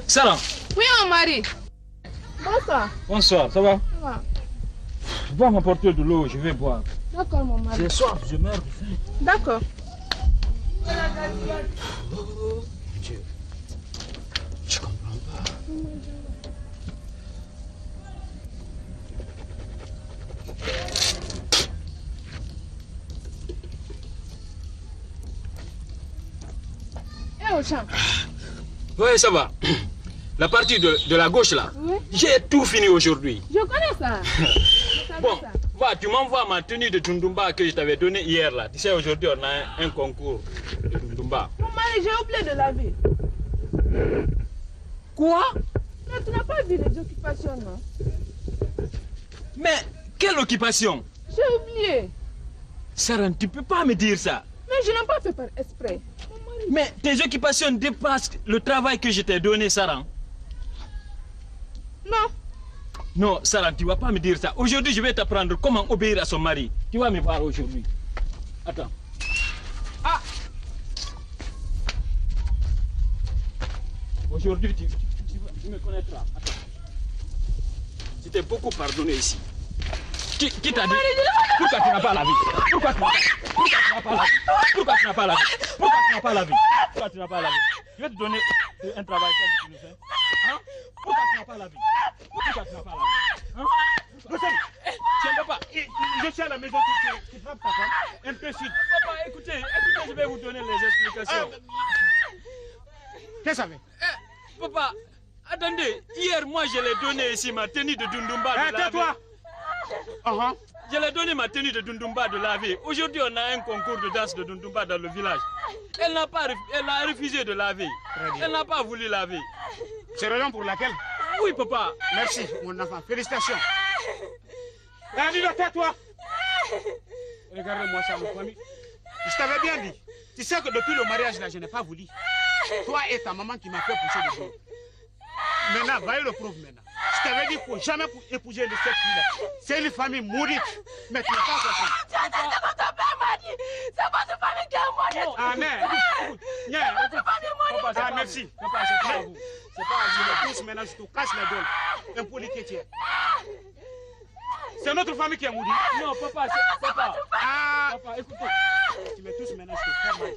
Sarah. Oui, mon mari. Bonsoir. Bonsoir, ça va? Ça va. Va m'apporter de l'eau, je vais boire. D'accord, mon mari. J'ai soif, je meurs de faim. D'accord. Je comprends pas. Eh, au champ. Oui, ça va. La partie de la gauche là, Oui. j'ai tout fini aujourd'hui. Je connais ça. Bon, va, tu m'envoies ma tenue de Dundumba que je t'avais donnée hier là. Tu sais, aujourd'hui on a un concours de Dundumba. Mon mari, j'ai oublié de laver. Quoi? Mais tu n'as pas vu les occupations, non? Mais quelle occupation? J'ai oublié. Sarah, tu peux pas me dire ça. Mais je n'ai pas fait par exprès. Mon mari. Mais tes occupations dépassent le travail que je t'ai donné, Sarah. Non. Non, Sarah, tu vas pas me dire ça. Aujourd'hui, je vais t'apprendre comment obéir à son mari. Tu vas me voir aujourd'hui. Attends. Ah! Aujourd'hui, tu me connaîtras. Attends. Je t'ai beaucoup pardonné ici. Qui t'a dit? Pourquoi tu n'as pas la vie? Pourquoi tu n'as pas la vie? Pourquoi tu n'as pas la vie? Pourquoi tu n'as pas la vie? Pourquoi tu n'as pas la vie? Je vais te donner un travail que tu nous fais. Hein? Pourquoi tu n'as pas la vie? Pourquoi tu n'as pas la vie? Hein? Tu n'aimes pas. Je suis à la maison, tu frappes ta femme. Imbécile. Papa, écoutez, je vais vous donner les explications. Qu'est-ce que ça fait? Papa, attendez. Hier, moi, je l'ai donné ici ma tenue de Dundumba. Tais-toi. Je l'ai donné ma tenue de Dundumba de laver. Aujourd'hui, on a un concours de danse de Dundumba dans le village. Elle a refusé de laver. Elle n'a pas voulu laver. C'est la raison pour laquelle? Oui, papa. Merci, mon enfant. Félicitations. Dis donc, tais-toi. Regarde-moi ça, mon famille. Je t'avais bien dit. Tu sais que depuis le mariage, là, je n'ai pas voulu. Toi et ta maman qui m'a fait pousser de dos. Maintenant, voyez le prouve maintenant. Je t'avais dit qu'il ne faut jamais épouser cette fille-là. C'est une famille maudite. Mais tu n'as pas compris. C'est votre père m'a dit. C'est votre famille qui a maudit. Ah, mais. C'est votre famille maudite. Ah, merci. Papa, c'est pas vous. C'est pas vous. Je me pousse maintenant, je te casse la gueule. Un poli qui tient. C'est notre famille qui a maudit. Non, papa, c'est papa. Ah, Papa, écoutez. tu me touches maintenant, je te fais mal.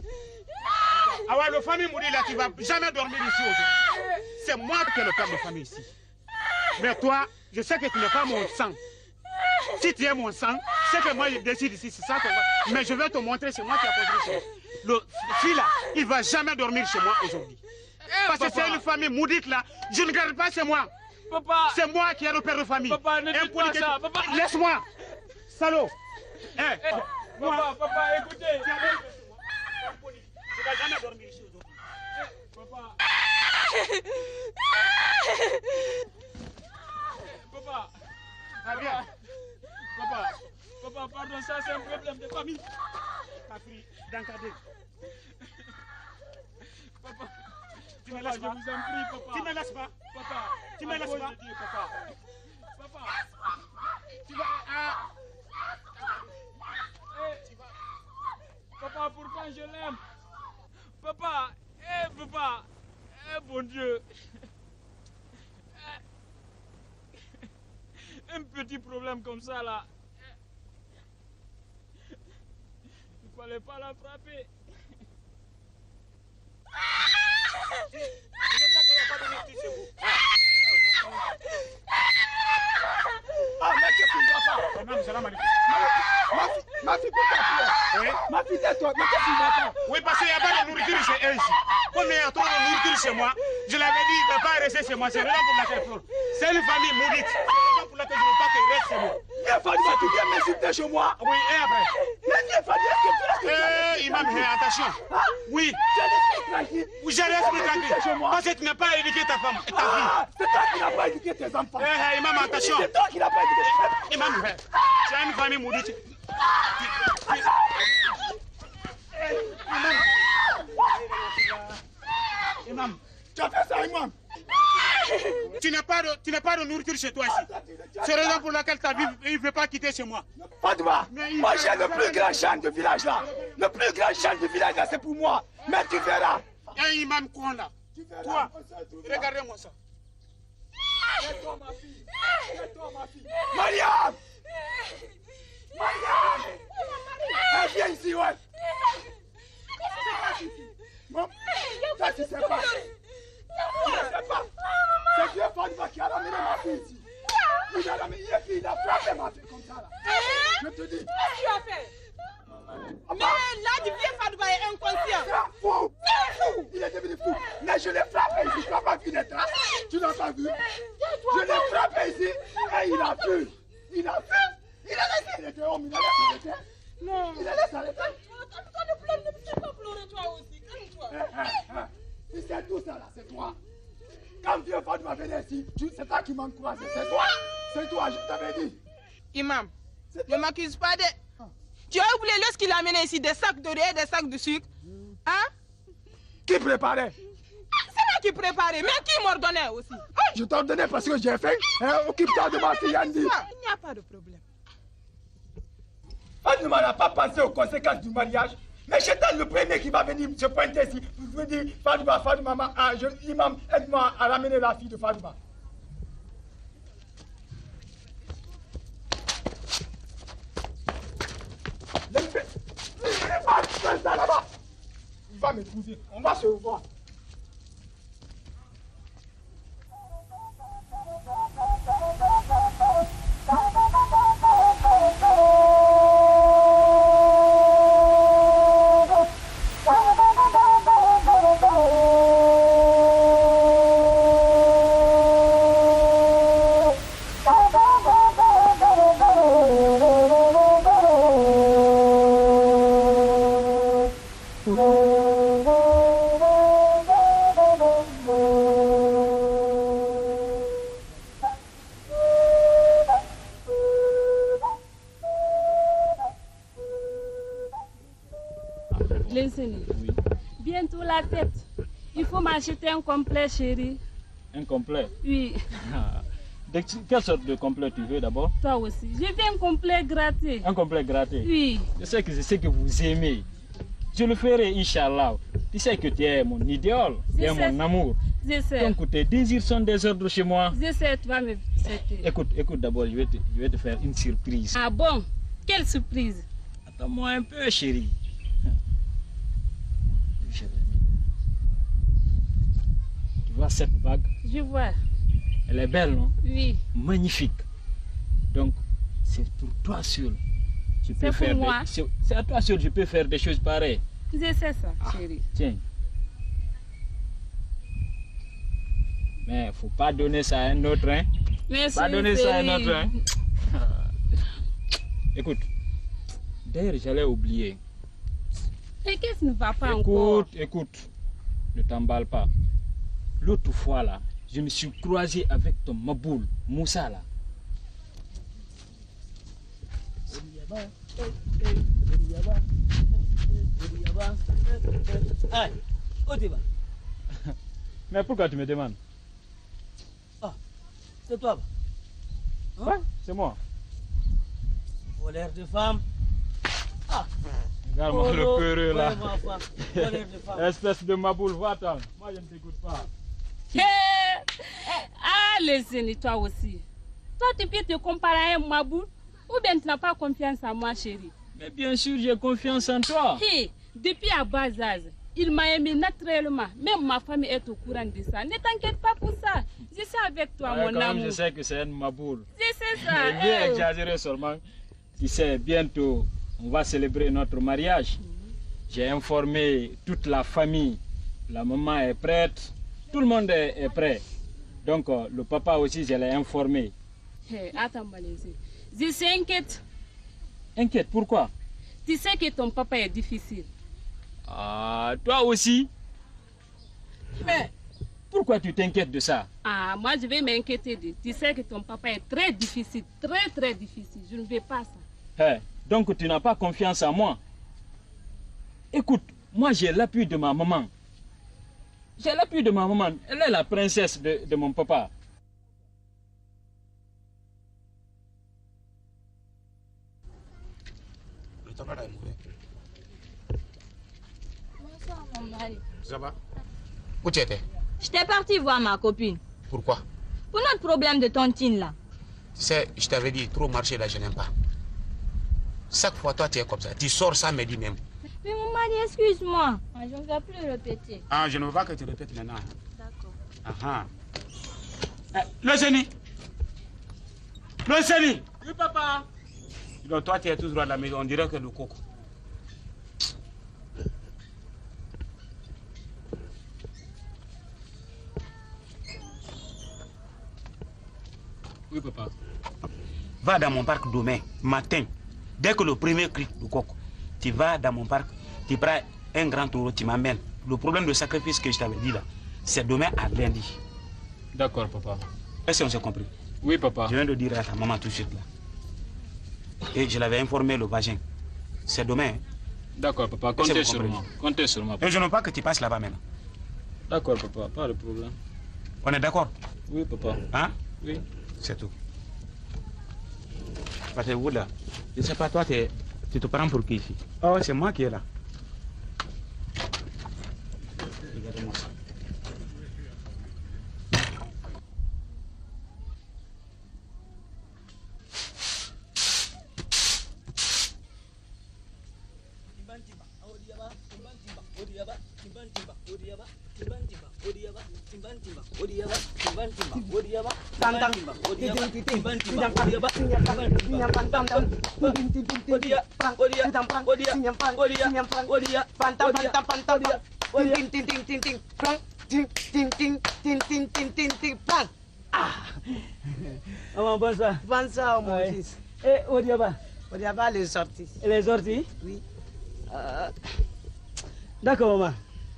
Ah ouais, le famille maudit là, tu vas jamais dormir ici aujourd'hui. C'est moi qui est le père de famille ici. Mais toi, je sais que tu n'es pas mon sang. Si tu es mon sang, c'est que moi je décide ici, c'est ça que moi. Mais je vais te montrer, c'est moi qui ai construit ça. Le fille là, il ne va jamais dormir chez moi aujourd'hui. Parce que c'est une famille maudite là. Je ne garde pas chez moi. Papa. C'est moi qui ai le père de famille. Papa, ne dites pas ça. Papa. Laisse-moi. Salaud. Papa, écoutez. Tu ne vas jamais dormir ici aujourd'hui. Papa. Papa. Ah bien. Papa, pardon, ça c'est un problème de famille. T'as pris d'encadrer. Papa. Tu me laisses Je pas. vous en prie, papa. Tu me laisses pas. Papa. Tu me laisses pas. Papa. Papa. Tu vas. Ah. Papa, pourquoi je l'aime? Papa, papa, bon Dieu. Un petit problème comme ça là. Il ne fallait pas la frapper. Ah, mais qu'est-ce qu'il ne va pas? Ma fille, pourquoi? Oui. Ma fille, tais-toi, mais qu'est-ce qu'il ne va pas? Oui, parce qu'il n'y a pas de nourriture chez eux ici. Comme il y a trop de nourriture chez moi, je l'avais dit, il ne va pas rester chez moi. C'est la raison pour laquelle c'est une famille maudite. C'est la raison pour laquelle je ne veux pas qu'il reste chez moi. Viens, Fadima, tu viens m'insulter chez moi? Oui, et après? Mais viens, Fadima, est-ce que tu as... Imam, attention. Oui. Tu as l'esprit tranquille. Oui, j'ai l'esprit tranquille. Chez moi. Parce que tu n'as pas éduqué ta femme, ta fille. Ah, c'est toi qui n'as pas éduqué tes enfants. Imam, attention. C'est toi qui n'as pas éduqué tes enfants. Imam, tu as une famille maudite. Imam. Tu as fait ça, Imam. Tu n'as pas de nourriture chez toi ici. C'est la raison pour laquelle ta vie ne veut pas quitter chez moi. Fadima, moi j'ai le plus grand champ de village là. Le plus grand champ de village là, c'est pour moi. Mais tu verras. Un imam con là. Toi, regardez-moi ça. Tais-toi, ma fille. Tais-toi, ma fille. Mariam! Mariam! Viens ici, ouais. Maman, ça, tu sais pas. Tu ne sais pas. C'est Dieu Fadima qui a ramené ma fille ici. Il a frappé ma fille comme ça, là. Je te dis. Qu'est-ce que tu as fait? Mais là, du vieux Fadima est inconscient. C'est fou. Il est devenu fou. Mais je l'ai frappé ici. Tu n'as pas vu les traces. Tu n'as pas vu. Je l'ai frappé ici. Et il a fui. Il a fui. Il a laissé. Il était homme. Il a laissé s'arrêter. Non. Il a laissé s'arrêter. Calme-toi, ne pleure, ne fais pas pleurer toi aussi. Calme-toi. Si c'est tout ça là, c'est toi. Quand vieux Fadima venait ici, c'est toi qui m'as croisé. C'est toi. C'est toi, je t'avais dit. Imam, ne m'accuse pas de... Tu as oublié lorsqu'il a amené ici des sacs de riz et des sacs de sucre? Hein? Qui préparait? C'est moi qui préparais, mais qui m'ordonnait aussi? Je t'ordonnais parce que j'ai faim. Occupe-toi de ma fille, Andy. Il n'y a pas de problème. Fadima n'a pas pensé aux conséquences du mariage. Mais j'étais le premier qui va venir se pointer ici. Je veux dire, Fadima, Imam, aide-moi à ramener la fille de Fadima. Là-bas. Il va m'épouser. On va se voir. Bientôt la fête. Il faut m'acheter un complet, chérie. Un complet? Oui. Quelle sorte de complet tu veux d'abord? Toi aussi. Je veux un complet gratté. Un complet gratté? Oui. Je sais que vous aimez. Je le ferai, Inch'Allah. Tu sais que tu es mon idéal, tu es mon amour. Je sais. Donc tes désirs sont des ordres chez moi. Je sais, tu vas me fêter. Écoute d'abord, je vais te faire une surprise. Ah bon? Quelle surprise? Attends-moi un peu, chérie. Tu vois cette bague? Je vois. Elle est belle, non? Oui. Magnifique. Donc, c'est pour toi seul. C'est pour moi. C'est à toi seul je peux faire des choses pareilles. Je sais ça, chérie. Tiens. Mais faut pas donner ça à un autre, hein? Merci, pas donner ça à un autre, hein? Écoute. D'ailleurs, j'allais oublier. Mais qu'est-ce qui ne va pas encore? Écoute. Ne t'emballe pas. L'autre fois, là, je me suis croisé avec ton Maboul, Moussa, là. Mais pourquoi tu me demandes? Ah, c'est toi. Hein? Ouais, c'est moi. Voleur de femme. Ah. Regarde-moi le peureux là. Voleur de femme. Espèce de Maboul, va-t'en. Moi je ne t'écoute pas. Ah, les zéniths, toi aussi. Toi, tu peux te comparer à un Maboul ou bien tu n'as pas confiance en moi, chérie? Mais bien sûr, j'ai confiance en toi. Hey, depuis à bas âge, il m'a aimé naturellement. Même ma famille est au courant de ça. Ne t'inquiète pas pour ça. Je suis avec toi, mon amour. Je sais que c'est un Maboul. Je sais ça. Je vais exagérer seulement. Tu sais, bientôt, on va célébrer notre mariage. J'ai informé toute la famille. La maman est prête. Tout le monde est prêt. Donc, le papa aussi, je l'ai informé. Hey, attends, Malaisie. Je suis inquiète. Inquiète, pourquoi? Tu sais que ton papa est difficile. Ah, toi aussi? Mais pourquoi tu t'inquiètes de ça? Ah, moi je vais m'inquiéter de. Tu sais que ton papa est très difficile, très difficile. Je ne veux pas ça. Hey, donc tu n'as pas confiance en moi? Écoute, moi j'ai l'appui de ma maman. J'ai l'appui de ma maman. Elle est la princesse de mon papa. Ça va? Où tu étais? J'étais partie voir ma copine. Pourquoi? Pour notre problème de tontine là. Tu sais, je t'avais dit, trop marcher là, je n'aime pas. Chaque fois, toi, tu es comme ça. Tu sors sans me dire même. Mais mon mari, excuse-moi. Je ne vais plus le répéter. Ah, je ne veux pas que tu répètes maintenant. D'accord. Ah ah. Le génie. Le génie. Oui, papa. Donc toi, tu es toujours à la maison, on dirait que le coco. Oui, papa. Va dans mon parc demain, matin. Dès que le premier cri du coq, tu vas dans mon parc, tu prends un grand taureau, tu m'amènes. Le problème de sacrifice que je t'avais dit là, c'est demain à lundi. D'accord, papa. Est-ce qu'on s'est compris? Oui, papa. Je viens de dire à ta maman tout de suite là. Et je l'avais informé le vagin. C'est demain. Hein? D'accord, papa. Comptez sur moi. Comptez sur moi. Et je ne veux pas que tu passes là-bas maintenant. D'accord, papa. Pas de problème. On est d'accord? Oui, papa. Hein? Oui. C'est tout. Parce que vous là, je ne sais pas, toi, tu te prends pour qui ici? Oh, c'est moi qui est là. Regardez-moi ça. Maman, bonsoir. Bonsoir, mon Ouais. fils. Et Odiaba? Odiaba, elle est sortie. Elle est sortie? Oui. D'accord, maman.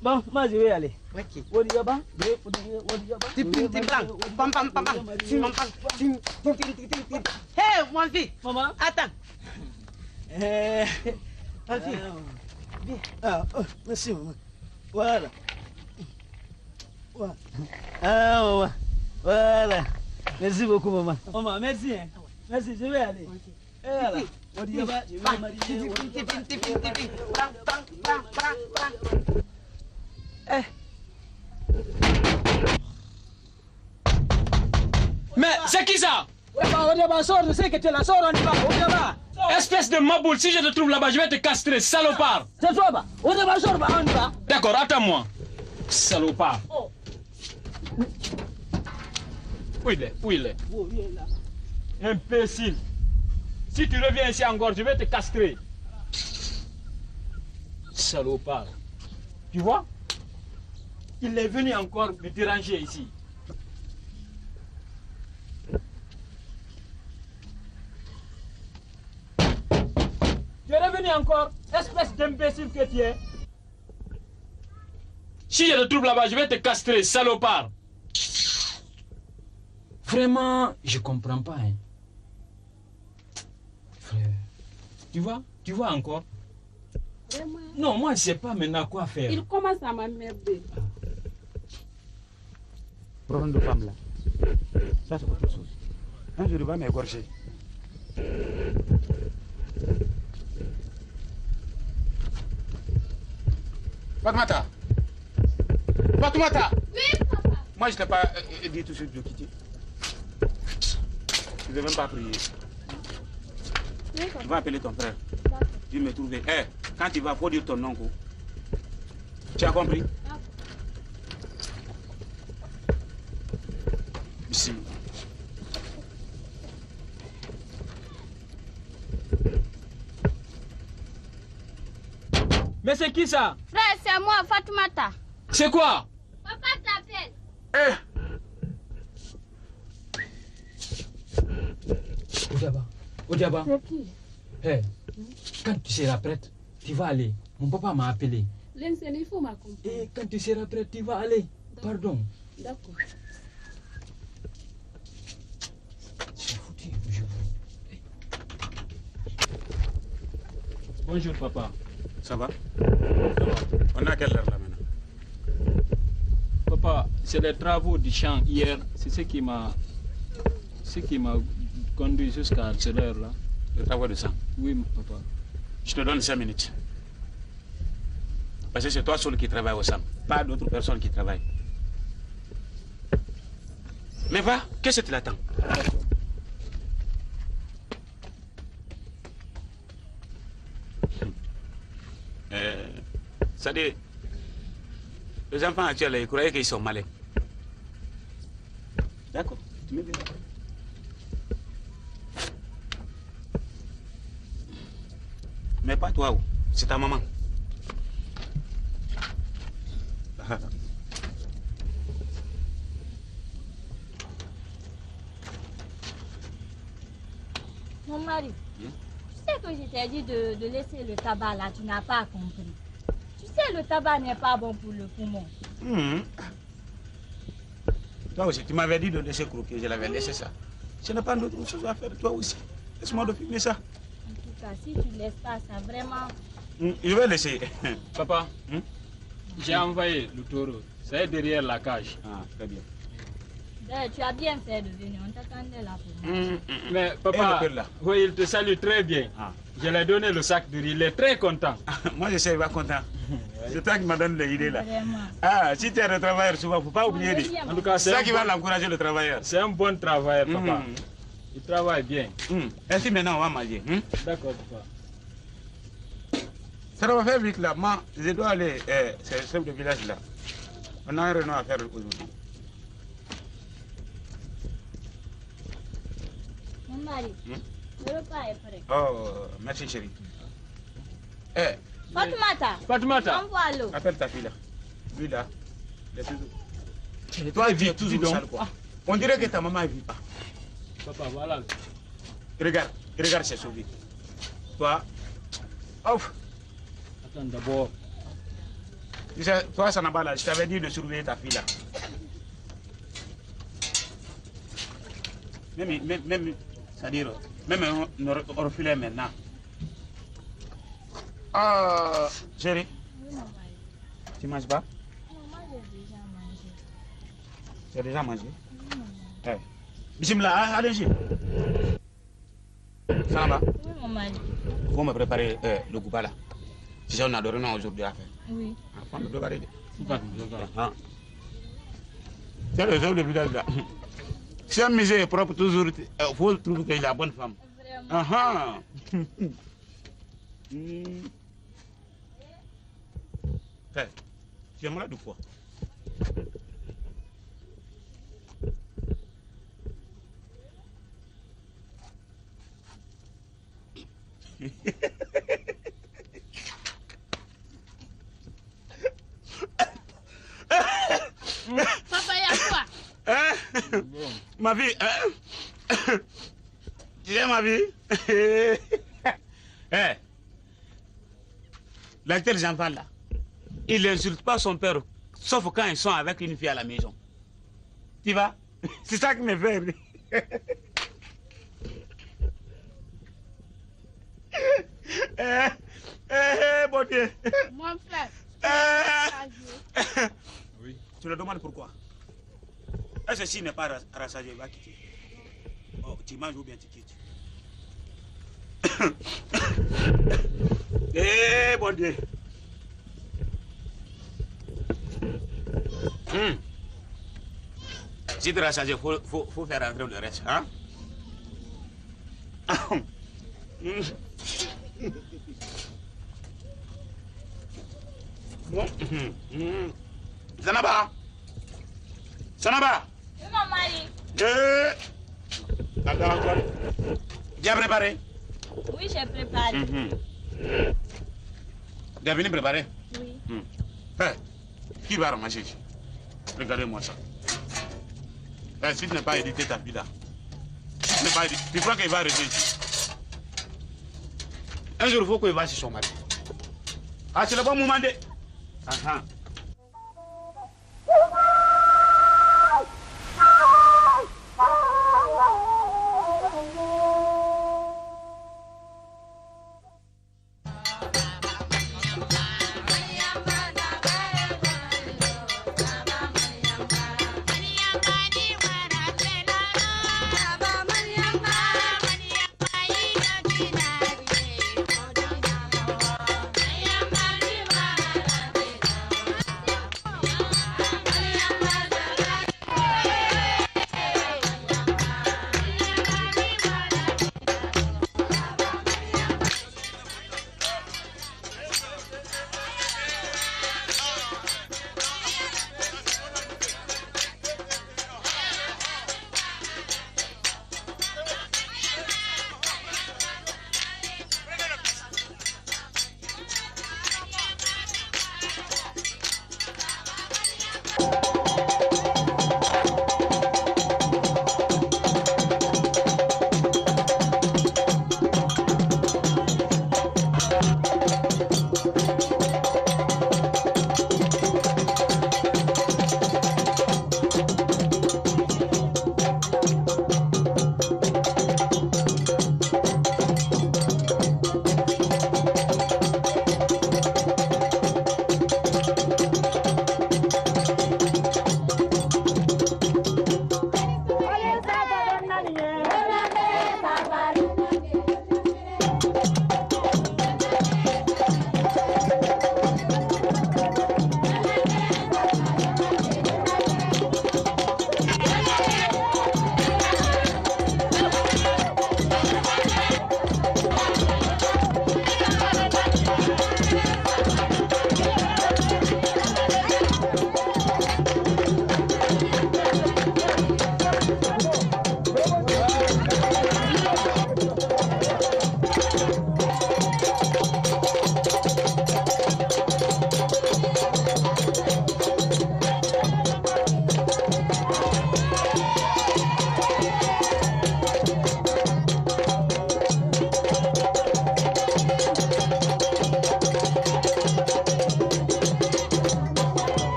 Bon, moi je vais aller. Ok. Odiaba? Hé, mon fils. Maman? Attends. Ma fille. Viens. Ah, oh, merci, maman. Voilà. Voilà. Ah, maman. Voilà. Merci beaucoup, maman. Maman, merci. Hein. Merci, je vais aller. Et voilà. Odiaba, je vais me marier. Mais c'est qui ça? Odiaba, sors, je sais que tu es là. Sors, on y va. Odiaba. Espèce de maboule, si je te trouve là-bas, je vais te castrer, salopard. C'est toi, bah. Odiaba, sors, bah, on y va. D'accord, attends-moi. Salopard. Oh. Où il est? Où il est? Oh, viens là. Imbécile. Si tu reviens ici encore, je vais te castrer. Salopard. Tu vois? Il est venu encore me déranger ici. Tu es revenu encore, espèce d'imbécile que tu es. Si je le trouve là-bas, je vais te castrer, salopard. Vraiment, je comprends pas. Hein. Frère, tu vois encore? Vraiment. Non, moi, je sais pas maintenant quoi faire. Il commence à m'emmerder. Problème de femme là. Ça, c'est autre chose. Un jour, il va m'égorger. Fatoumata! Fatoumata! Oui, papa. Moi, je t'ai pas dit tout de suite de quitter. Je ne vais même pas prier. Oui, papa. Tu vas appeler ton frère. D'accord. Tu me trouver. Eh, quand tu vas, faut dire ton nom. Quoi. Tu as compris? D'accord. Ici. Mais c'est qui ça? Frère, c'est moi, Fatoumata. C'est quoi? Papa t'appelle. Eh! Odiaba. C'est qui? Hey, quand tu seras prête, tu vas aller. Mon papa m'a appelé. L'insensé, il faut m'accompagner. Et quand tu seras prête, tu vas aller. Pardon. D'accord. C'est foutu, je vous. Hey. Bonjour, papa. Ça va? On a quelle heure là maintenant? Papa, c'est les travaux du champ hier. C'est ce qui m'a conduit jusqu'à cette heure-là. Les travaux de sang. Oui, papa. Je te donne 5 minutes. Parce que c'est toi seul qui travaille au sang, pas d'autres personnes qui travaillent. Mais va, qu'est-ce que tu l'attends? Ça dit, les enfants actuels, ils croyaient qu'ils sont malins. D'accord, tu me dis. Mais pas toi, c'est ta maman. Mon mari, tu sais que je t'ai dit de laisser le tabac là, tu n'as pas compris. Tu sais, le tabac n'est pas bon pour le poumon. Toi aussi, tu m'avais dit de laisser croquer, je l'avais laissé ça. Je n'ai pas d'autre chose à faire, toi aussi. Laisse-moi de fumer ça. En tout cas, si tu ne laisses pas ça, vraiment... Je vais laisser. Papa, j'ai envoyé le taureau. C'est derrière la cage. Ah, très bien. D'ailleurs, tu as bien fait de venir, on t'attendait là pour moi. Mais papa, oui, il te salue très bien. Ah. Je lui ai donné le sac de riz, il est très content. Moi, je sais, il va content. C'est toi qui m'as donné l'idée là. Vraiment. Ah, si tu es un travailleur souvent, il ne faut pas oublier. En tout cas, c'est ça qui va l'encourager, le travailleur. C'est un bon travailleur, papa. Il travaille bien. Ainsi, maintenant, on va manger. D'accord, papa. Ça va faire vite là. Moi, je dois aller, c'est le chef de village là. On a un réunion à faire aujourd'hui. Mon mari, le repas est prêt. Oh, merci chérie. Fatoumata, envoie l'eau. Appelle ta fille là. Lui là. Toi, vis toujours sale quoi. On dirait que ta maman ne vit pas. Papa, voilà. Regarde, c'est sauvé. Toi, ouf. Attends d'abord. Toi, ça n'a pas là. Je t'avais dit de surveiller ta fille là. Même, c'est-à-dire, même on refilait maintenant. Ah, chérie. Oui, mon mari. Tu manges pas? Non, moi j'ai déjà mangé. Tu as déjà mangé? Oui, mon mari. Bismillah, allez-y. Ça va? Oui, mon mari. Faut me préparer le gouba là. Tu sais, on a donné aujourd'hui à faire. Oui. Faut me préparer. C'est le chef de village là. Si un musée est propre toujours, il faut trouver qu'il est la bonne femme. Vraiment. Tu es malade ou quoi? Papa, il y a quoi? Ma vie, tu sais ma vie? L'acteur Jean-Val là, il n'insulte pas son père, sauf quand ils sont avec une fille à la maison. Tu vois? C'est ça qui me fait rire. Bon Dieu. Mon frère. Oui. Tu le demandes pourquoi? Est-ce que s'il n'est pas rassasié, il va quitter? Oh, tu manges ou bien tu quittes? Bon Dieu. Si tu es rassasié, il faut faire rentrer le reste. Hein? Sanaba! Sanaba! Oui, mon mari. Tu as préparé? Oui, j'ai préparé. Tu as venu préparer? Oui. Qui va ramasser? Regardez-moi ça. Si tu n'as pas édité ta vie là, tu crois qu'il va rester ici? Un jour, il faut qu'il va chez son mari. Ah, c'est le bon moment de...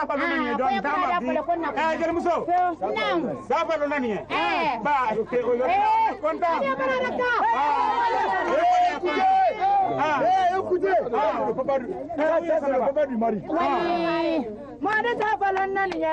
falonani don dama bi eh jere muso sa falonani ba ke o yo konta écoutez papa du mari moi de sa falonani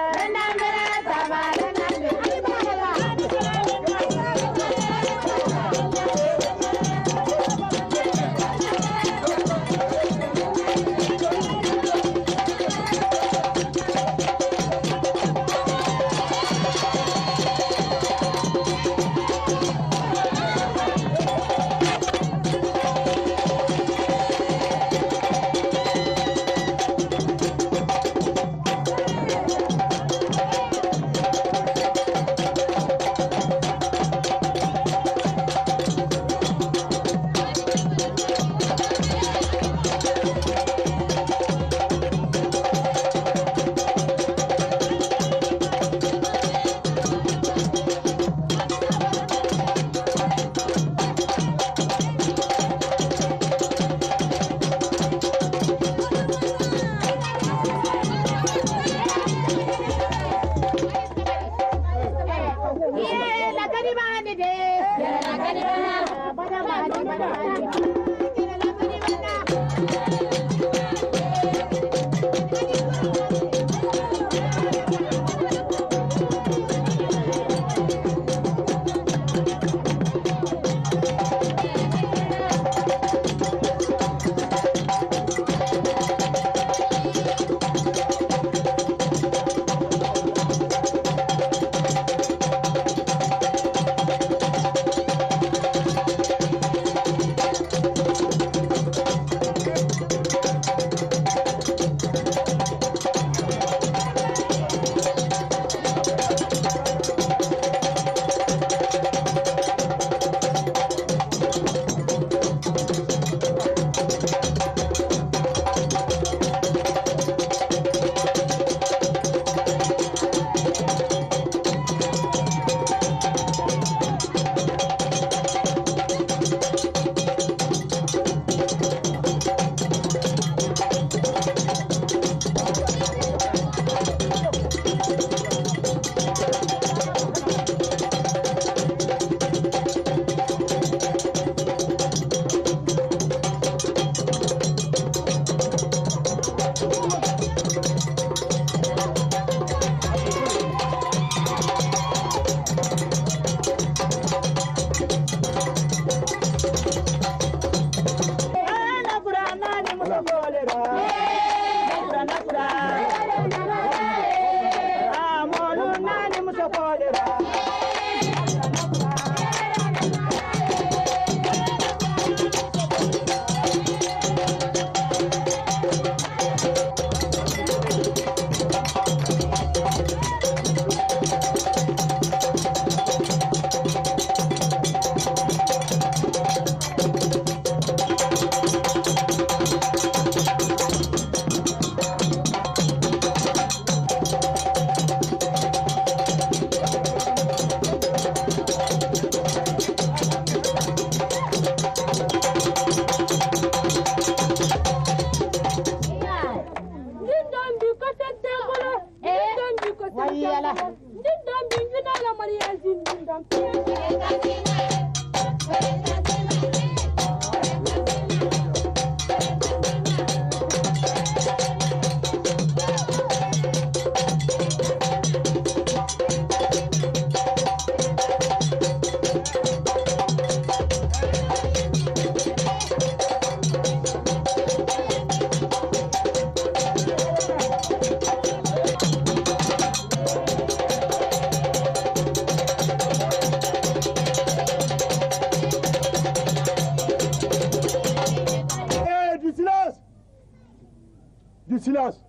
Silence.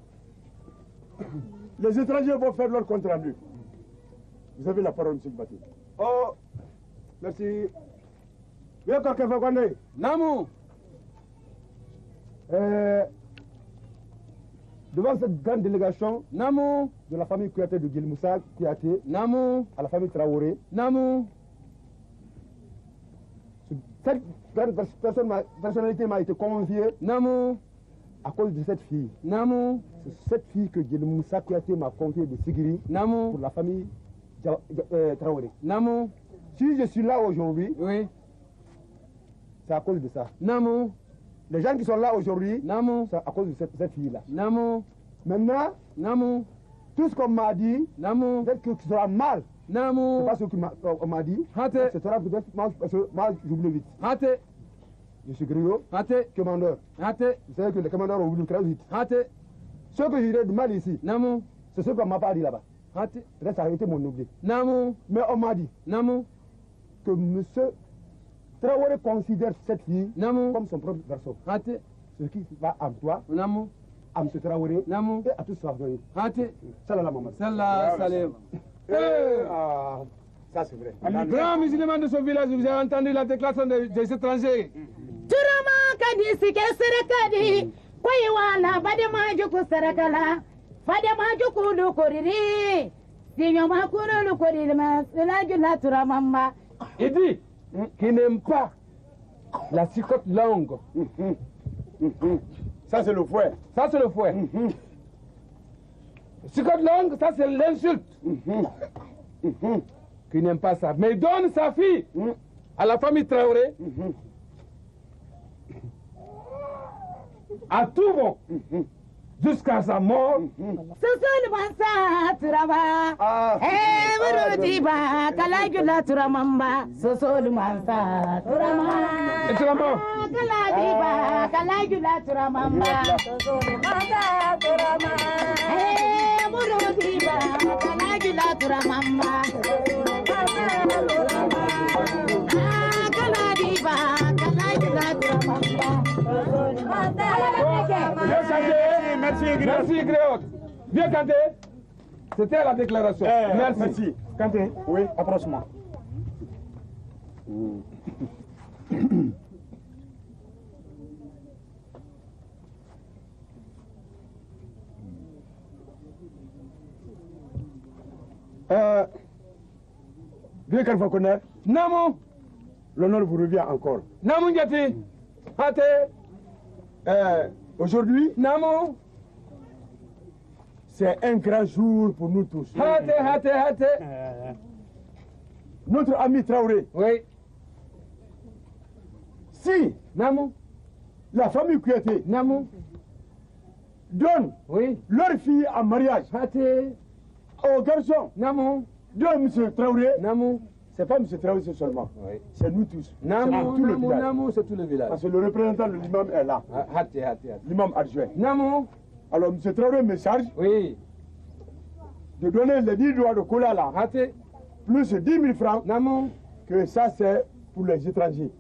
Les étrangers vont faire leur compte rendu. Vous avez la parole, M. Bati. Oh, merci. Oui, encore quelqu'un connaît. Namou. Devant cette grande délégation, Namou, de la famille Kouyaté de Guilmoussa, Kouyaté, Namou, à la famille Traoré, Namou. Cette grande personnalité m'a été confiée, Namou, à cause de cette fille. Namu. C'est cette fille que Moussa Kouyaté m'a confiée de Sigiri Namu. pour la famille Traoré. Namu. Si je suis là aujourd'hui, oui, c'est à cause de ça. Namu. Les gens qui sont là aujourd'hui, Namu. c'est à cause de cette fille-là. Namu. Maintenant, Namu. tout ce qu'on m'a dit, Namu. peut-être que tu seras mal. Namu. C'est pas ce qu'on m'a dit. Hâte. Ce sera peut-être parce que moi, j'oublie vite. Hâte. Je suis griot, Hâte. commandeur. Hâte. Vous savez que les commandeurs ont oublié très vite. Hâte. Ce que j'ai de mal ici, Namu. c'est ce qu'on m'a pas dit là-bas. Hâte. Peut-être ça a été mon oubli. Namu. Mais on m'a dit Namu. que monsieur Traoré considère cette fille Namu. comme son propre garçon. Hâte. Ce qui va à toi, Namu. à monsieur Traoré Namu. et à tous ses familles. Hâte. Salam maman. Salah Salim. Ah, ça c'est vrai. Le grand musulman de ce village, vous avez entendu la déclaration des étrangers. Turama kadi sike serekadi koyi wala badema juku serekala fadema juku lu koriri sinyoma kunu lu koriri ma selaju la turamamba. Il dit qu'il n'aime pas la cicotte longue. Ça c'est le fouet. Ça c'est le fouet. Cicotte longue, ça c'est l'insulte. Qu'il n'aime pas ça. Mais il donne sa fille à la famille Traoré. À tout bon. Jusqu'à sa mort. Susul mansa turaba murudiba kalaju la turamamba susul mansa turama kaladiba kalaju la turamamba susul mansa turama murudiba kalaju la turamamba kaladiba kalaju la turamamba. Merci Gréote. Viens Kanté. C'était la déclaration. Merci. Kanté, oui, approche-moi. Bien qu'elle va connaître, Namu. l'honneur vous revient encore. Namu Ndiati. Hâte. Aujourd'hui, Namu. c'est un grand jour pour nous tous. Hâte. Notre ami Traoré, Oui. si Namu. la famille Kouyaté Namu. donne Oui. leur fille en mariage Hâte. au garçon Namu. de M. Traoré, Namu. c'est pas M. Traoré seulement, Oui. c'est nous tous. Namu. C'est tout le Namu. village. Namu, c'est tout le village. Parce que le représentant de l'imam est là, Hâte. l'imam adjoint. Namu. Alors M. Traoré me charge Oui. de donner les 10 doigts de cola là, Hâte. plus 10 000 francs, Namu. que ça c'est pour les étrangers.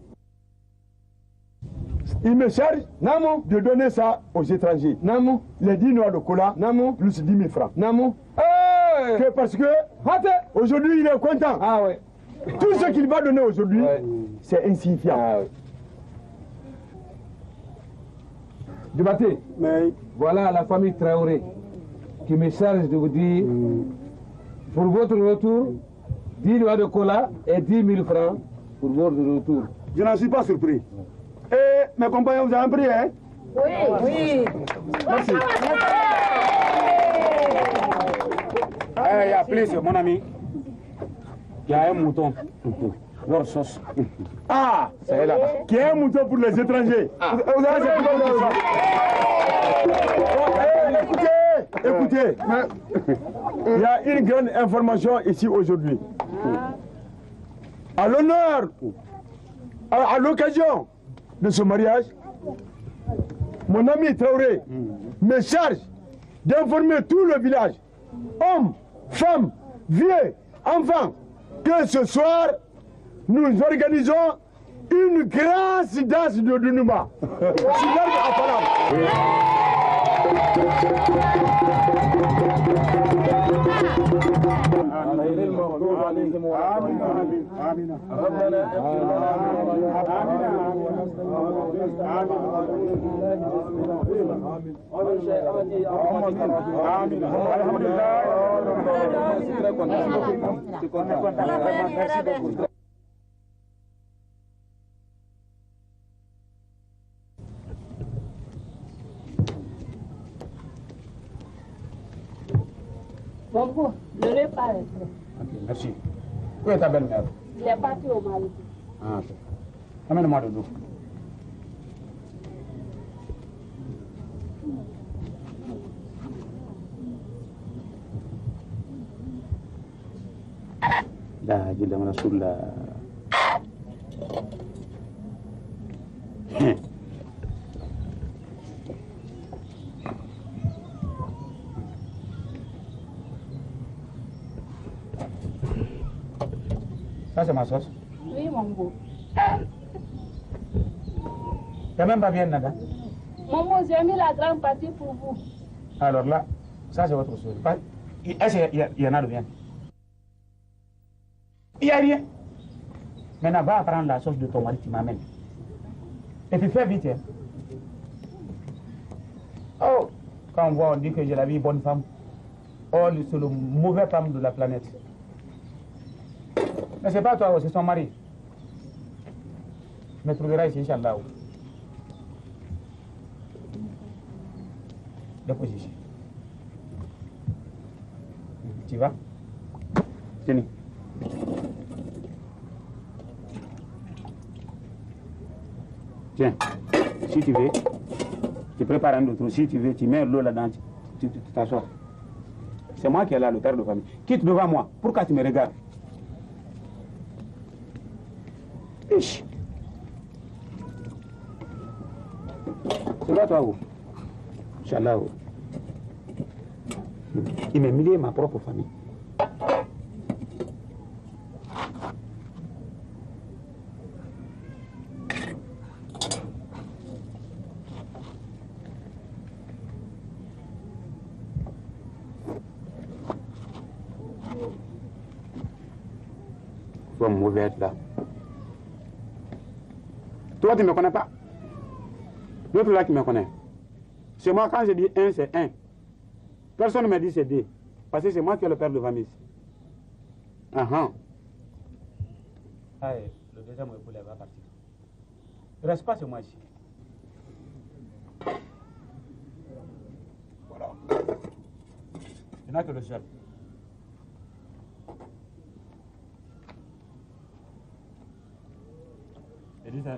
Il me charge Namu. de donner ça aux étrangers. Namu. Les 10 noix de cola, Namu. plus 10 000 francs. Namu. Que parce que Hâte. aujourd'hui il est content. Ah ouais. Tout ce qu'il va donner aujourd'hui, Ouais. c'est insignifiant. Ah ouais. Débattez. Mais Voilà la famille Traoré qui me charge de vous dire, pour votre retour, 10 doigts de cola et 10 000 francs pour votre retour. je n'en suis pas surpris. Et mes compagnons, vous avez un prix, hein? Oui. Merci. Il y a plus, mon ami. Il y a un mouton. Leur sauce. Ah, c'est là. Qui est un mouton pour les étrangers. Vous avez ces moutons là. Écoutez, il y a une grande information ici aujourd'hui. À l'honneur, à l'occasion de ce mariage, mon ami Traoré me charge d'informer tout le village, hommes, femmes, vieux, enfants, que ce soir, nous organisons une grande danse de Dunuma. Bon, le repas est prêt. Ok, merci. Où est ta belle-mère? Il est parti au Mali. Ah, ok. Amène-moi de l'eau. La ilaha Rasulullah. Ça c'est ma sauce. Oui, mon beau. T'as même pas bien nada. Maman, j'ai mis la grande partie pour vous. Alors là, ça c'est votre sauce. Est-ce qu'il y en a de bien? Il n'y a rien. Maintenant, va prendre la sauce de ton mari, tu m'amènes. Et puis fais vite. Hein. Oh, quand on voit, on dit que j'ai la vie bonne femme. Oh, c'est le mauvais femme de la planète. Mais c'est pas toi, c'est son mari. Je me trouverai ici, Inch'Allah. Dépose ici. Tu vas? Tenez. Tiens, si tu veux, tu prépares un autre. Si tu veux, tu mets l'eau là-dedans, tu t'assois. C'est moi qui est là, le père de famille. Quitte devant moi. Pourquoi tu me regardes? Ish. C'est pas toi, où? Inch'Allah. Il m'a humilié ma propre famille. Mauvais être là. Toi, tu ne me connais pas. L'autre là qui me connaît. C'est moi, quand je dis 1, c'est 1. Personne ne me dit c'est 2. Parce que c'est moi qui ai le père de famille. Allez, le deuxième épaule va partir. Ne reste pas chez moi ici. Voilà. Il n'y a que le seul.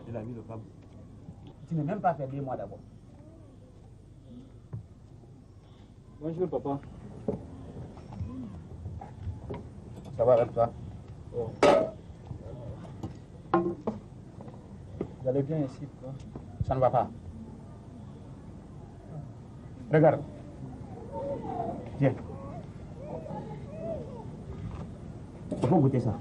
Il a mis le femme. Tu n'es même pas fait 2 mois d'abord. Bonjour, papa. Ça va avec toi? Oh. Vous allez bien ici, quoi? Ça ne va pas. Regarde. Tiens. Il faut goûter ça.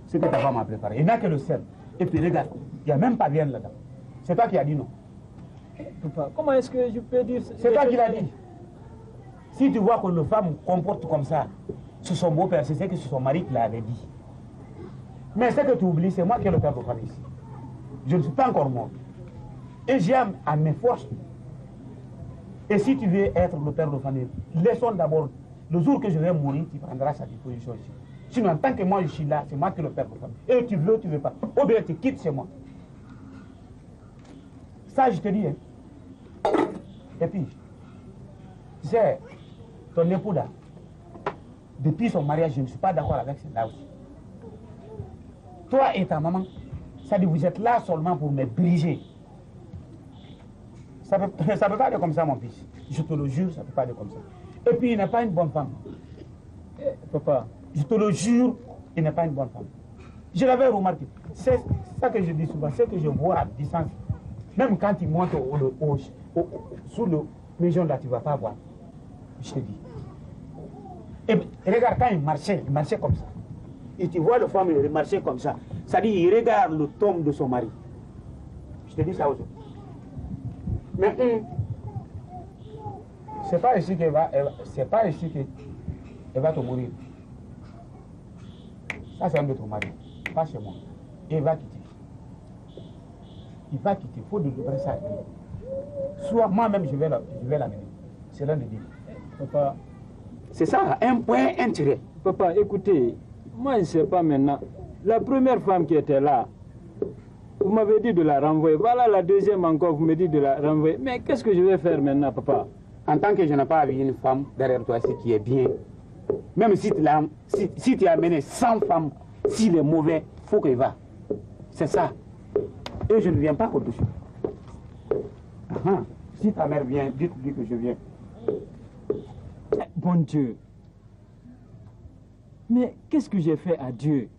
Ce que ta femme a préparé. Il n'y a que le sel. Et puis regarde, il n'y a même pas bien là-dedans. C'est toi qui as dit non. Papa, comment est-ce que je peux dire... C'est toi qui l'as dit. Si tu vois que le femme comporte comme ça, c'est son beau-père, c'est que c'est son mari qui l'avait dit. Mais ce que tu oublies, c'est moi qui ai le père de famille ici. Je ne suis pas encore mort. Et j'aime à mes forces. Et si tu veux être le père de famille, laissons d'abord, le jour que je vais mourir, tu prendras sa disposition ici. Sinon, en tant que moi je suis là, c'est moi qui le père de famille. Et tu veux ou tu ne veux pas. Ou bien tu quittes, c'est moi. Ça, je te dis. Hein. Et puis, tu sais, ton époux là, depuis son mariage, je ne suis pas d'accord avec celle-là aussi. Toi et ta maman, ça dit vous êtes là seulement pour me briser. Ça ne peut pas aller comme ça, mon fils. Je te le jure, ça ne peut pas aller comme ça. Et puis, il n'est pas une bonne femme. Papa, je te le jure, il n'est pas une bonne femme. Je l'avais remarqué. C'est ça que je dis souvent, c'est que je vois à distance. Même quand il monte sous le maison là, tu ne vas pas voir. Je te dis. Et regarde, quand il marchait comme ça. Et tu vois le femme, il marchait comme ça. Ça dit, il regarde le tombe de son mari. Je te dis ça aujourd'hui. Mais c'est pas ici qu'elle va, c'est pas ici qu'elle va te mourir. Ça c'est un autre mari, pas chez moi. Et il va quitter. Il va quitter, il faut délivrer ça. Soit moi-même je vais l'amener. C'est l'un des deux. Papa, c'est ça, un point, un tiré. Papa, écoutez, moi je ne sais pas maintenant. La première femme qui était là, vous m'avez dit de la renvoyer. Voilà la deuxième encore, vous me dites de la renvoyer. Mais qu'est-ce que je vais faire maintenant, papa? En tant que je n'ai pas vu une femme derrière toi, c'est qui est bien. Même si tu as amené 100 femmes, s'il est mauvais, il faut qu'il va. C'est ça. Et je ne viens pas au-dessus. Si ta mère vient, dites-lui que je viens. Bon Dieu. Mais qu'est-ce que j'ai fait à Dieu?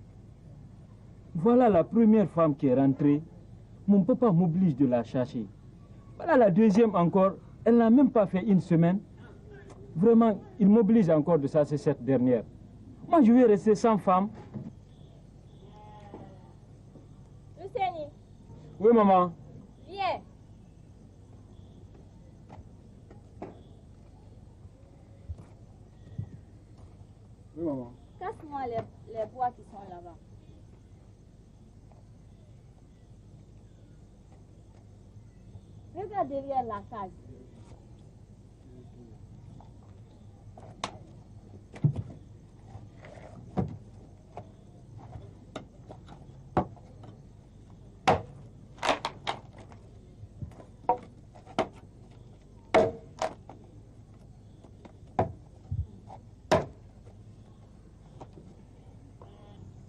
Voilà la première femme qui est rentrée. Mon papa m'oblige de la chercher. Voilà la deuxième encore. Elle n'a même pas fait une semaine. Vraiment, il m'oblige encore de ça, c'est cette dernière. Moi, je vais rester sans femme. Luceni. Oui, maman. Viens. Oui, maman. Casse-moi les bois qui sont là-bas. Regarde derrière la case.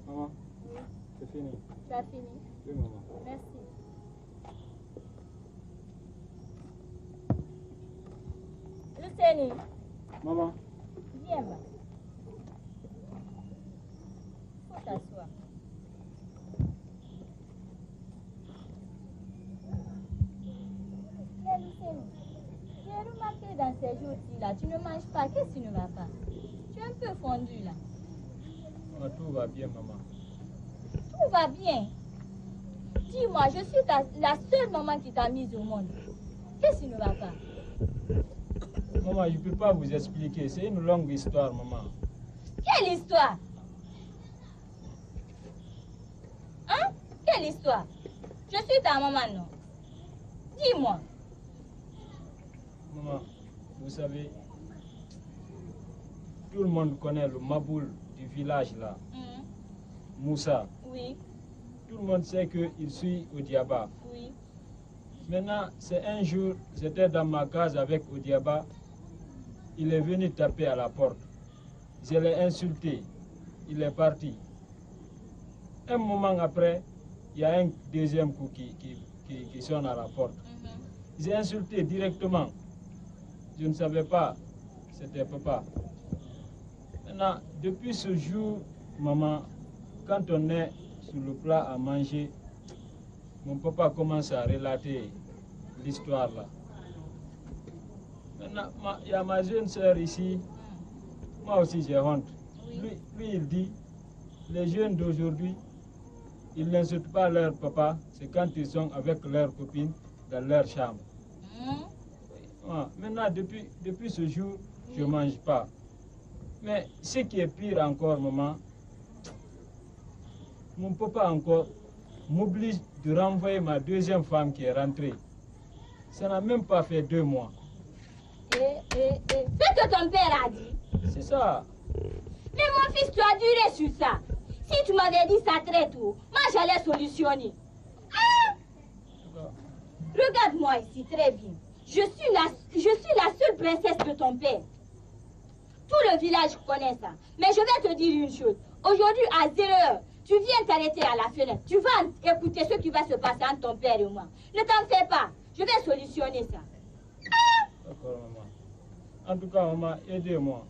Maman, c'est fini. Tu as fini? Oui, maman. Merci. Luceni, Maman. viens là. Faut t'asseoir. Mais Luceni, j'ai remarqué dans ces jours-ci là, tu ne manges pas. Qu'est-ce qui ne va pas? Tu es un peu fondu là. Tout va bien, maman. Tout va bien. Dis-moi, je suis la seule maman qui t'a mise au monde. Qu'est-ce qui ne va pas? Maman, je ne peux pas vous expliquer. C'est une longue histoire, maman. Quelle histoire? Hein? Quelle histoire? Je suis ta maman, non? Dis-moi. Maman, vous savez, tout le monde connaît le Maboul du village là. Moussa. Oui. Tout le monde sait qu'il suit Odiaba. Oui. Maintenant, c'est un jour, j'étais dans ma case avec Odiaba. Il est venu taper à la porte. Je l'ai insulté. Il est parti. Un moment après, il y a un deuxième coup qui sonne à la porte. J'ai insulté directement. Je ne savais pas. C'était papa. Maintenant, depuis ce jour, maman, quand on est sur le plat à manger, mon papa commence à relater l'histoire là. Maintenant, il y a ma jeune sœur ici. Moi aussi j'ai honte. Lui, il dit, les jeunes d'aujourd'hui, ils n'insultent pas leur papa, c'est quand ils sont avec leurs copines dans leur chambre. Maintenant, depuis ce jour, je ne mange pas. Mais ce qui est pire encore, maman, mon papa encore m'oblige de renvoyer ma deuxième femme qui est rentrée. Ça n'a même pas fait 2 mois. C'est ce que ton père a dit. C'est ça. Mais mon fils, tu as duré sur ça. Si tu m'avais dit ça très tôt, moi j'allais solutionner. Hein? Regarde-moi ici très bien. Je suis la seule princesse de ton père. Tout le village connaît ça. Mais je vais te dire une chose. Aujourd'hui, à 0h, tu viens t'arrêter à la fenêtre. Tu vas écouter ce qui va se passer entre ton père et moi. Ne t'en fais pas. Je vais solutionner ça. D'accord, maman. En tout cas, maman, aidez-moi.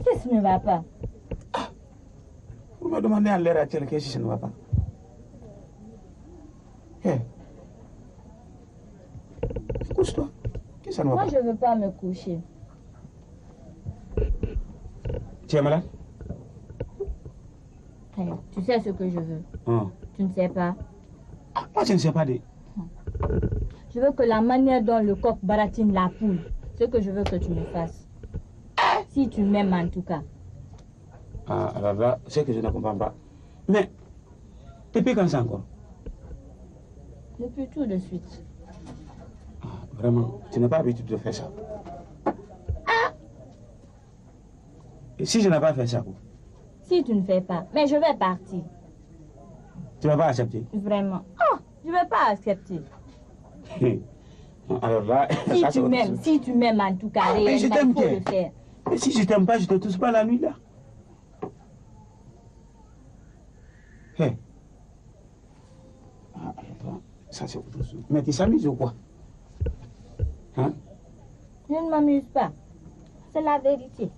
Qu'est-ce qui ne va pas? Vous me demandez à l'heure actuelle qu'est-ce qui ne va pas. Couche-toi. Qu'est-ce que ça ne va pas? Moi, je ne veux pas me coucher. Tu es malade? Tu sais ce que je veux. Tu ne sais pas. Moi, je ne sais pas de... Je veux que la manière dont le coq baratine la poule, ce que je veux que tu me fasses. Si tu m'aimes en tout cas. Alors là, c'est que je ne comprends pas. Mais, Depuis quand ça encore? Depuis tout de suite. Ah, vraiment, tu n'as pas l'habitude de faire ça. Et si je n'ai pas fait ça, quoi? Si tu ne fais pas, mais je vais partir. Tu ne vas pas accepter? Vraiment. Oh, je ne vais pas accepter. Alors là, si tu m'aimes en tout cas, mais je t'aime il faut le faire. Mais si je t'aime pas, je te touche pas la nuit là. Hey. Ah, ça c'est autre chose. Mais tu s'amuses ou quoi? Hein? Je ne m'amuse pas. C'est la vérité.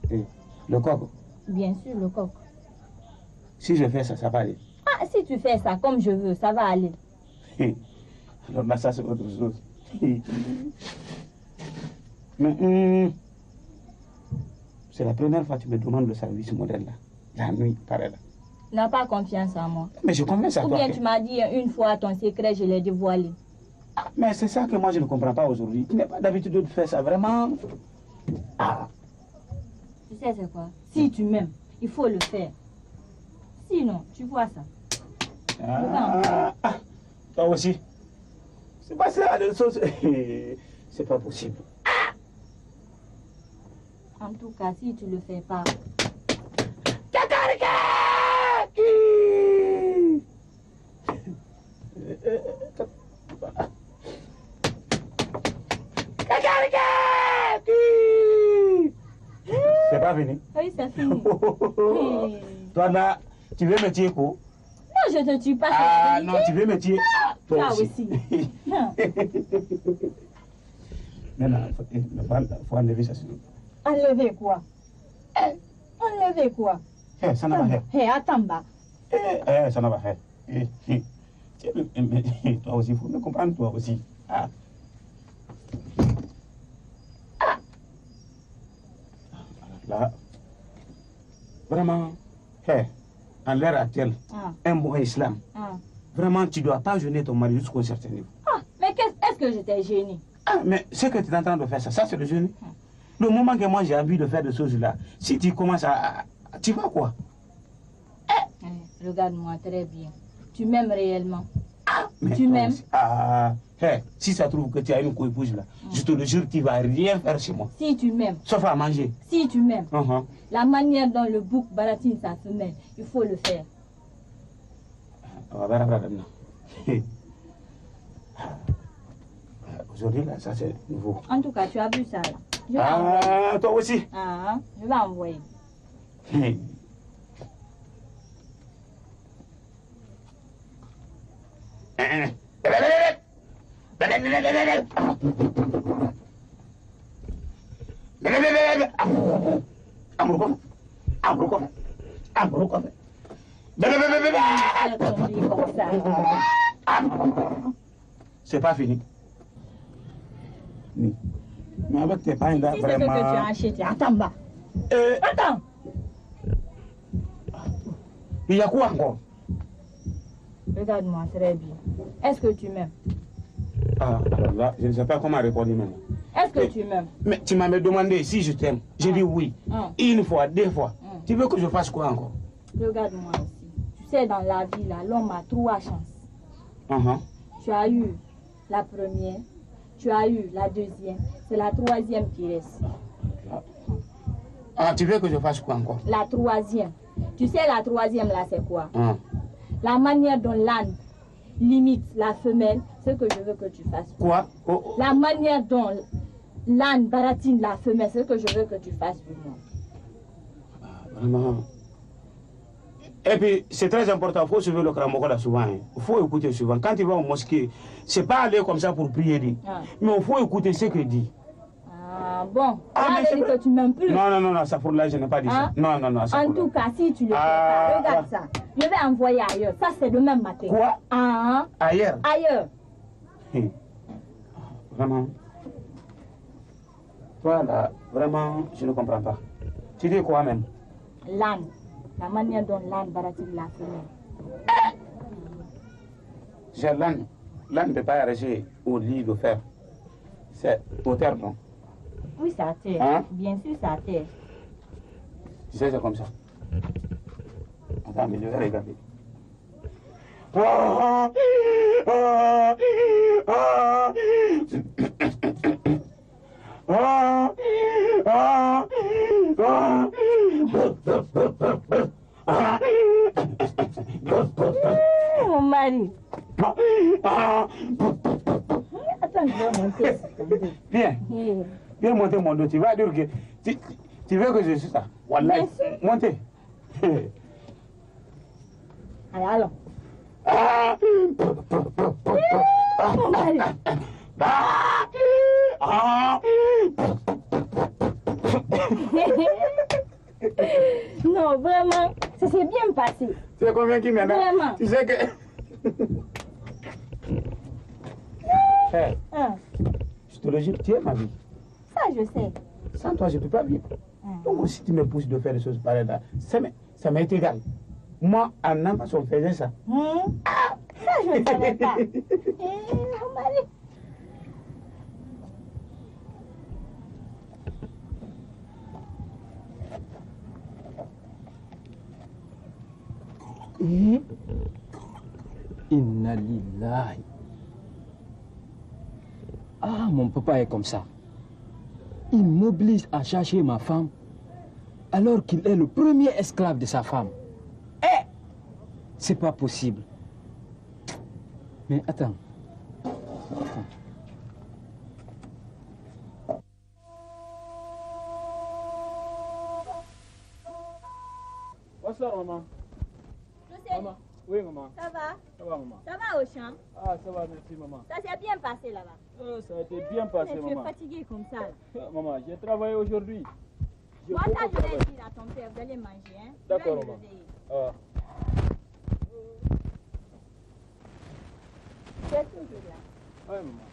Et le coq? Bien sûr, le coq. Si je fais ça, ça va aller. Ah, si tu fais ça comme je veux, ça va aller. Alors là, ça c'est autre chose. Mais c'est la première fois que tu me demandes le service modèle là. La nuit, pareil là. Tu n'as pas confiance en moi. Mais je confiance en toi. Ou bien tu m'as dit une fois ton secret, je l'ai dévoilé. Ah, mais c'est ça que moi je ne comprends pas aujourd'hui. Tu n'as pas d'habitude de faire ça, vraiment. Ah. Tu sais c'est quoi? Si tu m'aimes, il faut le faire. Sinon, tu vois ça. Toi aussi. C'est pas ça, les choses. C'est pas possible. En tout cas, si tu le fais pas. C'est pas fini? Oui, c'est fini. Toi là, tu veux me tuer quoi? Non, je ne te tue pas. Ah non, tu veux me tuer? Toi aussi. Maintenant, il faut enlever ça. Enlever quoi? Enlever quoi? Ça n'a pas fait. Hé, attends bas. Ça n'a pas fait. Toi aussi, il faut me comprendre, toi aussi. Ah. Là, vraiment, en l'ère actuelle, un bon islam, vraiment, tu ne dois pas gêner ton mari jusqu'au certain niveau. Ah, mais est-ce que je t'ai gêné? Ah, mais ce que tu es en train de faire, ça c'est le gêner. Le moment que moi j'ai envie de faire des choses là, si tu commences à tu vas quoi? Regarde-moi très bien. Tu m'aimes réellement? Mais tu m'aimes? Si ça trouve que tu as une co-épouse là, je te le jure, tu ne vas rien faire chez moi. Si tu m'aimes. Sauf à manger. Si tu m'aimes. La manière dont le bouc baratine sa femelle, il faut le faire. Aujourd'hui là, ça c'est nouveau. En tout cas, tu as vu ça là. Je vais envoyer. Toi aussi? Je vais envoyer. C'est pas fini. Mais avec tes pains là, si vraiment... c'est ce que tu as acheté, attends bas. Attends. Il y a quoi encore? Regarde-moi très bien. Est-ce que tu m'aimes? Ah, alors là, je ne sais pas comment répondre maintenant. Est-ce que tu m'aimes? Mais tu m'as demandé si je t'aime. J'ai dit oui. Une fois, deux fois. Tu veux que je fasse quoi encore? Regarde-moi ici. Tu sais, dans la vie, là, l'homme a trois chances. Tu as eu la première, tu as eu la deuxième, c'est la troisième qui reste. Ah, tu veux que je fasse quoi encore? La troisième. Tu sais, la troisième, là, c'est quoi? La manière dont l'âne limite la femelle, c'est que je veux que tu fasses. Quoi? La manière dont l'âne baratine la femelle, c'est que je veux que tu fasses pour moi. Vraiment. Et puis, c'est très important, il faut suivre le Kramokola souvent. Il faut écouter souvent. Quand tu vas au mosquée, c'est pas aller comme ça pour prier. Mais il faut écouter ce qu'il dit. Bon, que tu m'aimes plus. Non, ça pour là, je n'ai pas dit ça. Non, en tout cas, si tu le fais pas, regarde ça. Je vais envoyer ailleurs. Ça, c'est le même matin. Quoi? Ailleurs? Ailleurs. Vraiment. Toi, là, vraiment, je ne comprends pas. Tu dis quoi même? L'âne. La manière dont l'âne baratine la femelle. J'ai l'âne. L'âne ne peut pas rester au lit de fer. C'est au terre, non? Oui, c'est à terre. Bien sûr, c'est à terre. Tu sais, c'est comme ça. Attendez, je vais regarder. Mon mari. Attends, je vais monter. Viens. Viens monter mon dos. Tu vas dire que... Tu veux que je suis ça? Wallah. Montez. Allez, allons. Mon mari. Non, vraiment, ça s'est bien passé. Tu es convaincu maintenant? Vraiment. Tu sais que... Hey, je te le jure, tu es ma vie. Ça, je sais. Sans toi, je ne peux pas vivre. Donc, si tu me pousses de faire des choses pareilles, ça m'est égal. Moi, en Amazon, on faisait ça. Ça, je ne savais pas. Mon mari. Inna lillahi. Ah, mon papa est comme ça. Il m'oblige à chercher ma femme alors qu'il est le premier esclave de sa femme. C'est pas possible. Mais attends. Bonsoir, maman. Maman. Oui, maman. Ça va? Ça va, maman. Ça va au champ? Ah, ça va, merci, maman. Ça s'est bien passé là-bas? Ça a été bien passé, Tu es maman. fatigué comme ça. Là. Maman, j'ai travaillé aujourd'hui. Moi, ça, je vais dire à ton père, vous allez manger. Hein? D'accord, maman. Tu es toujours là. Oui, maman.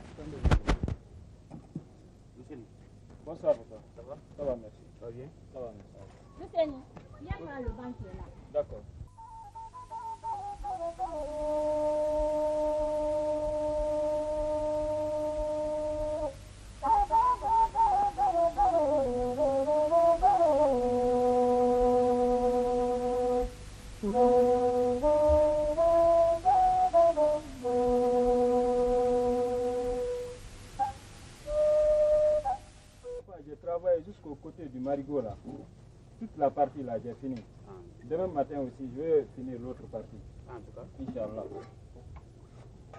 Bonsoir, papa. Ça va? Ça va, merci. Ça va bien? Ça va, merci. Luceni, viens voir le banc qui est là. D'accord. J'ai travaillé jusqu'au côté du marigot là. Toute la partie là, j'ai fini. Demain matin aussi, je vais finir l'autre partie. En tout cas, Inch'Allah.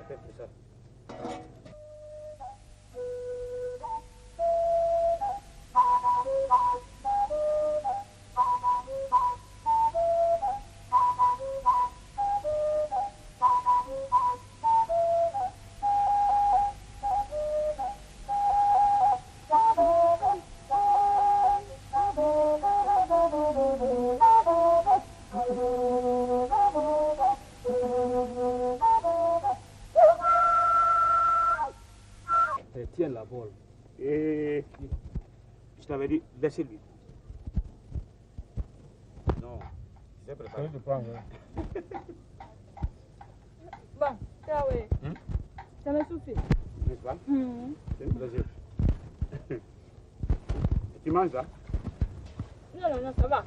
C'est ça. Tiens la bolle. Et je t'avais dit, laissez-lui. Non, je sais préparer. Je prends, Bon, ça oui. Ça me suffit. N'est-ce pas? C'est un plaisir. Tu manges ça? Non, non, non, ça va.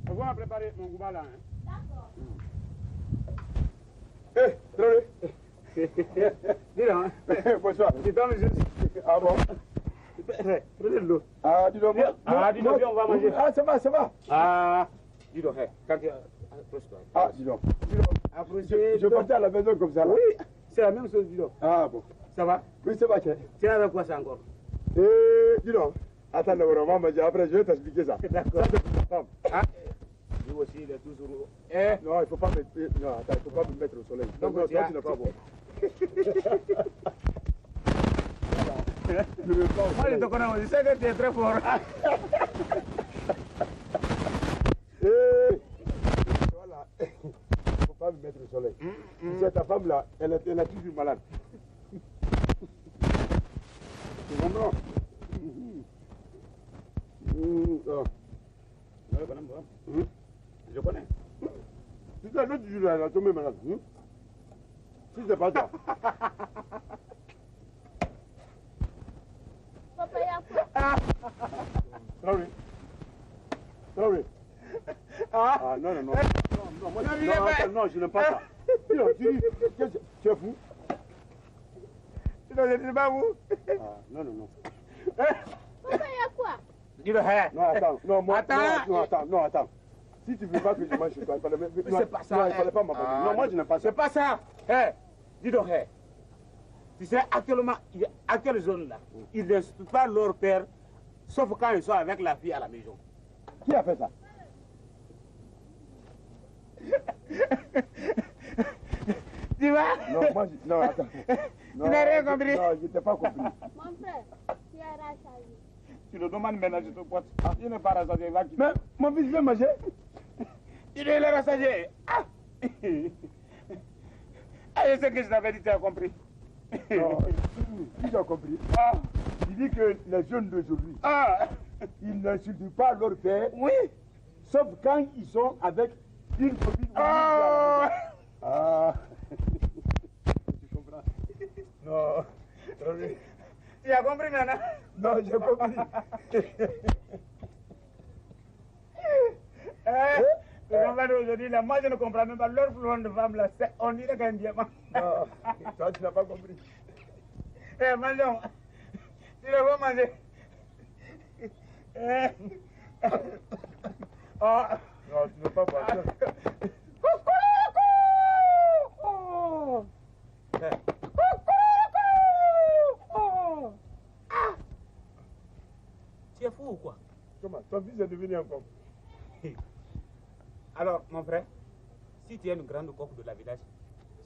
On va préparer mon gouma là. Hein? D'accord. Hé, Traoré. Dis donc. Bonsoir. Tu t'en es juste. Ah bon? Prenez de l'eau. Ah, dis donc. Ah, dis donc, on va manger. Ah, ça va, ça va. Ah, dis donc, quand tu approche-toi. Ah, dis donc. Dis donc. Approchez. Je partais à la maison comme ça. Là. Oui, c'est la même chose, dis donc. Ah, bon. Ça va? Oui, ça va, tiens. Tu es avec quoi ça encore? Dis donc. Attends, on va manger. Après, je vais t'expliquer ça. D'accord. Ça, c'est pour ta femme. Ah. Lui aussi, il est toujours... non, il ne faut pas me... Non, attends, il ne faut pas me mettre au soleil. Donc, toi, tu n'es pas bon. Moi, je te connais, je sais que tu es très fort. Voilà. Il ne faut pas me mettre au soleil. Tu sais, ta femme, là, elle est toujours malade. Tu comprends? Je connais. Tu sais, l'autre jour, elle a tombé malade. Si c'est pas ça. Papa, il y a quoi? Traoré. Traoré. Ah, non, non, non. Non, moi, non, je n'aime pas ça. Non, tu es fou? Non, je ne sais pas où. Ah, non, non, non. Papa, il y a quoi? Dis le hé. Non, attends, non, moi, Attends. non, attends. Si tu veux pas que je mange chez toi, il fallait C'est pas ça. Non, il fallait pas m'abandonner. Non, moi, je n'aime pas ça. C'est pas ça. Hé, dis donc, hé. Tu sais, actuellement, à quelle zone là, ils n'insultent pas leur père, sauf quand ils sont avec la fille à la maison. Qui a fait ça? Tu vois? Non, moi, non, attends. Tu n'as rien compris? Non, je t'ai pas compris. Mon frère, tu as rassasié. Tu le demandes maintenant, je te porte. Il n'est pas rassasié, va quitter. Mais mon fils veut manger. Il est rassasié. Ah! Ah, je sais que je t'avais dit, tu as compris. Non, si j'ai compris. Ah! Il dit que les jeunes d'aujourd'hui, ils n'insultent pas leur père. Oui! Sauf quand ils sont avec une copine. Ah! Tu comprends? Non. Tu as compris maintenant? Non, j'ai compris. Le moment d'aujourd'hui, là, moi je ne comprends même pas leur flot de femmes là, on dirait qu'un diamant. Non, toi tu n'as pas compris. Eh, mangeons. Tu le veux manger? Oh. Non, tu ne veux pas boire. Tu es fou ou quoi? Comment? Ton fils est devenu un coq. Alors, mon frère, si tu es une grande coque de la village,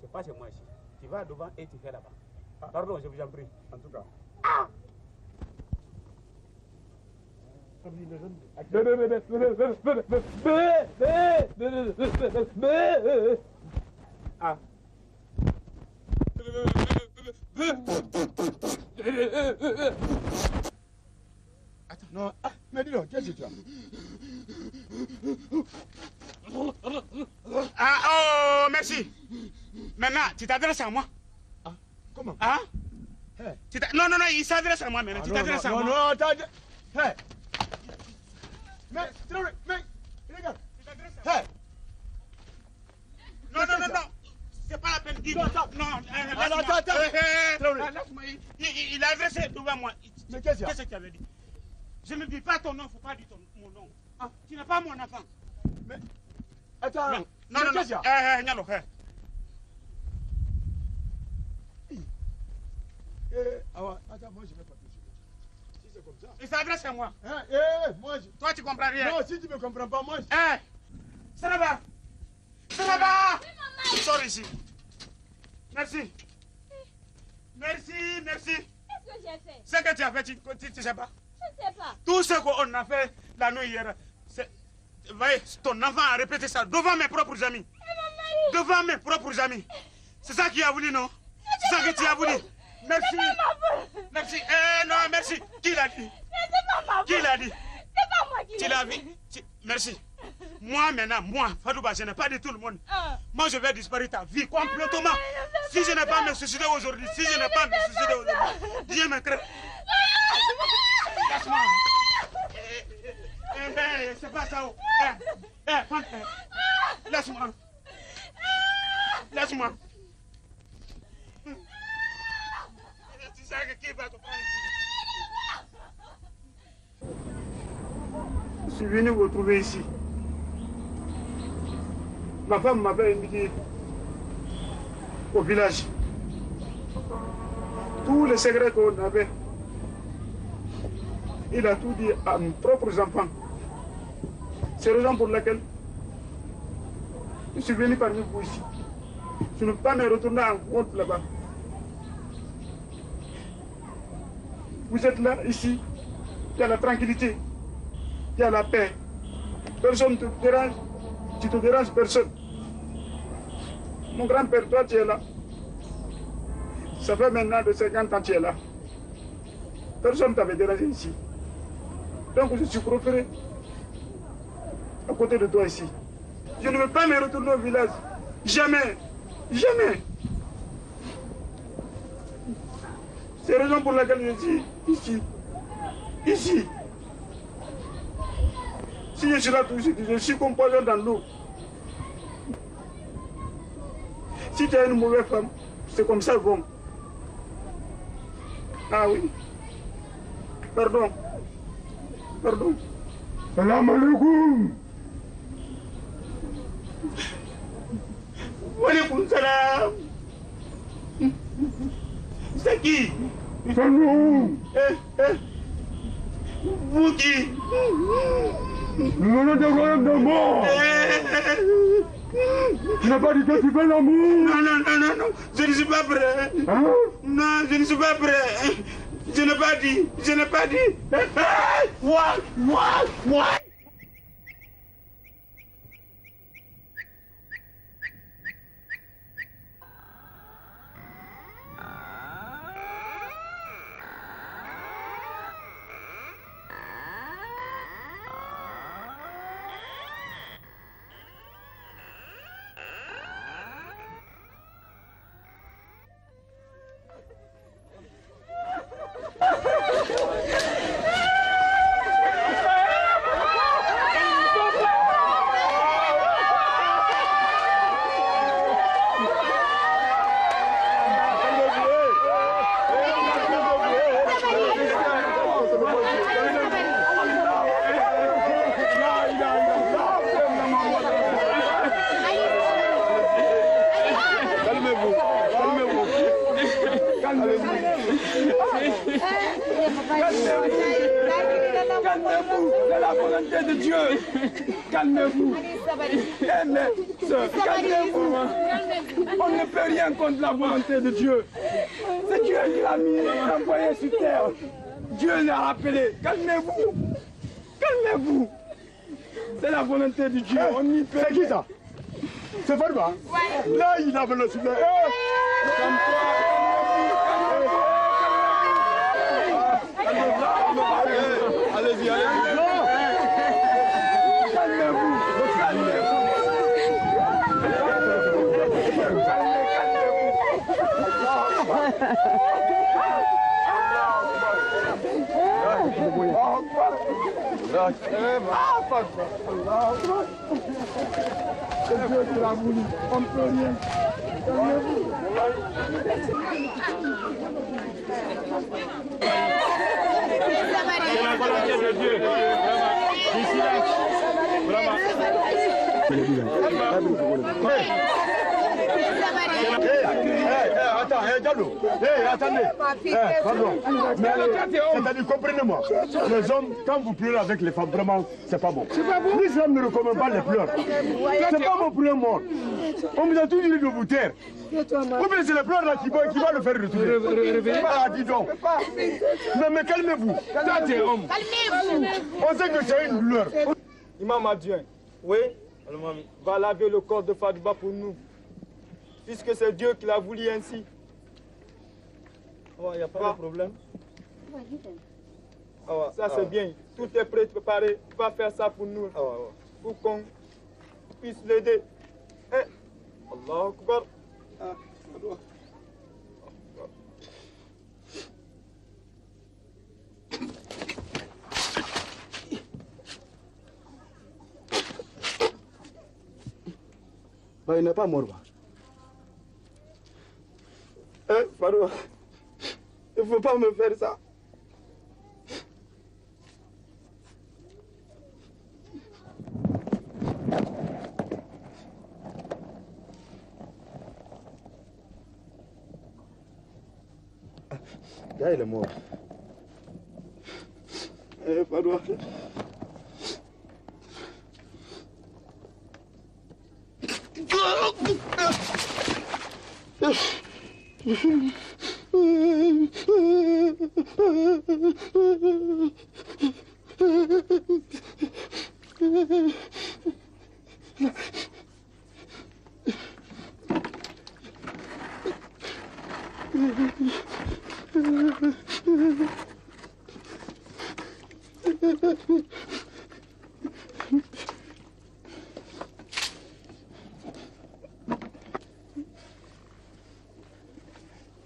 c'est pas chez moi ici. Tu vas devant et tu fais là-bas. Pardon, je vous en prie. En tout cas. Ah. Attends, non. Ah, mais dis donc, qu'est-ce que tu as? Ah, oh, merci. Maintenant, tu t'adresses à moi. Ah, comment? Hein? Non, non, non, il s'adresse à moi maintenant. Tu t'adresses à moi. Non, non, attends. Hey! Mais, regarde. Tu t'adresses à moi. Hey! Non, non, non, non. C'est pas la peine. Dis-moi. Non, attends. Laisse-moi. Il a adressé devant moi. Mais qu'est-ce que tu avais dit? Je ne dis pas ton nom, il ne faut pas dire mon nom. Ah, tu n'es pas mon enfant. Mais, attends. Non, non, non. Nyalo, attends, moi je vais pas te suivre. Si c'est comme ça. Il s'adresse à moi. Moi je... Toi, tu comprends rien. Non, si tu ne me comprends pas, moi je... Ça va. Ça va. Sors ici. Merci. Merci. Qu'est-ce que j'ai fait? Ce que tu as fait, tu ne sais pas. Je ne sais pas. Tout ce qu'on a fait la nuit hier, c'est... Voyez, ton enfant a répété ça devant mes propres amis. Devant mes propres amis. C'est ça qu'il a voulu, non? C'est ça que tu as voulu. Merci. Merci. Non, merci. Qui l'a dit? Qui l'a dit? C'est pas moi qui l'ai dit. Merci. Moi, maintenant, moi, Fadouba, je n'ai pas dit tout le monde. Moi, je vais disparaître ta vie complètement. Si je n'ai pas me suicider aujourd'hui, Dieu me crée. Laisse-moi. C'est pas ça. Laisse-moi. Laisse-moi. Tu sais que qui va te prendre ici? Je suis venu vous retrouver ici. Ma femme m'avait invité au village. Tous les secrets qu'on avait, il a tout dit à mes propres enfants. C'est la raison pour laquelle je suis venu parmi vous ici. Je ne peux pas me retourner en compte là-bas. Vous êtes là, ici, il y a la tranquillité, il y a la paix. Personne ne te dérange, tu te déranges personne. Mon grand-père, toi tu es là. Ça fait maintenant de 50 ans que tu es là. Personne ne t'avait dérangé ici. Donc je suis préféré à côté de toi ici. Je ne veux pas me retourner au village. Jamais. Jamais. C'est la raison pour laquelle je suis ici. Ici. Si je suis là tout ici, je suis comme poisson dans l'eau. Si tu es une mauvaise femme, c'est comme ça bon. Ah oui. Pardon. Pardon. Salam alaikum. Wa alaikum salam. C'est qui? C'est nous. Vous qui? Nous venons de royaume de mort. Tu n'as pas dit que tu fais l'amour? Non. Je ne suis pas prêt. Hein? Non, je ne suis pas prêt. Je n'ai pas dit. Je n'ai pas dit. What? Calmez-vous, c'est la volonté de Dieu. Calmez-vous. Calmez-vous. On ne peut rien contre la volonté de Dieu. C'est Dieu qui l'a mis, envoyé sur terre. Dieu l'a rappelé. Calmez-vous. Calmez-vous. C'est la volonté de Dieu. On y peut. C'est qui ça? C'est Farba? Ouais. Là, il a le souffle. Allez-y, allez-y. Calmez-vous. C'est Dieu qui l'a voulu. On ne peut rien. Calmez-vous. C'est la volonté de Dieu. D'ici là. Attends, Diallo. Attendez. Pardon. Mais c'est-à-dire, comprenez-moi. Les hommes, quand vous pleurez avec les femmes, vraiment, c'est pas bon. L'islam ne recommande pas les pleurs. C'est pas bon pour un mort. On vous a tout dit de vous taire. Ou bien c'est les pleurs là qui va le faire retourner. Ah, dis donc. Non, mais calmez-vous. On sait que c'est une douleur. Imam Adjoint, oui, va laver le corps de Fadouba pour nous. Puisque c'est Dieu qui l'a voulu ainsi. Il n'y a pas de problème. Ça c'est bien. Tout est prêt, préparé. Tu vas faire ça pour nous. Pour qu'on puisse l'aider. Allahu Akbar. Il n'est pas mort. Farouk, il ne faut pas me faire ça. Là, il est mort. Farouk.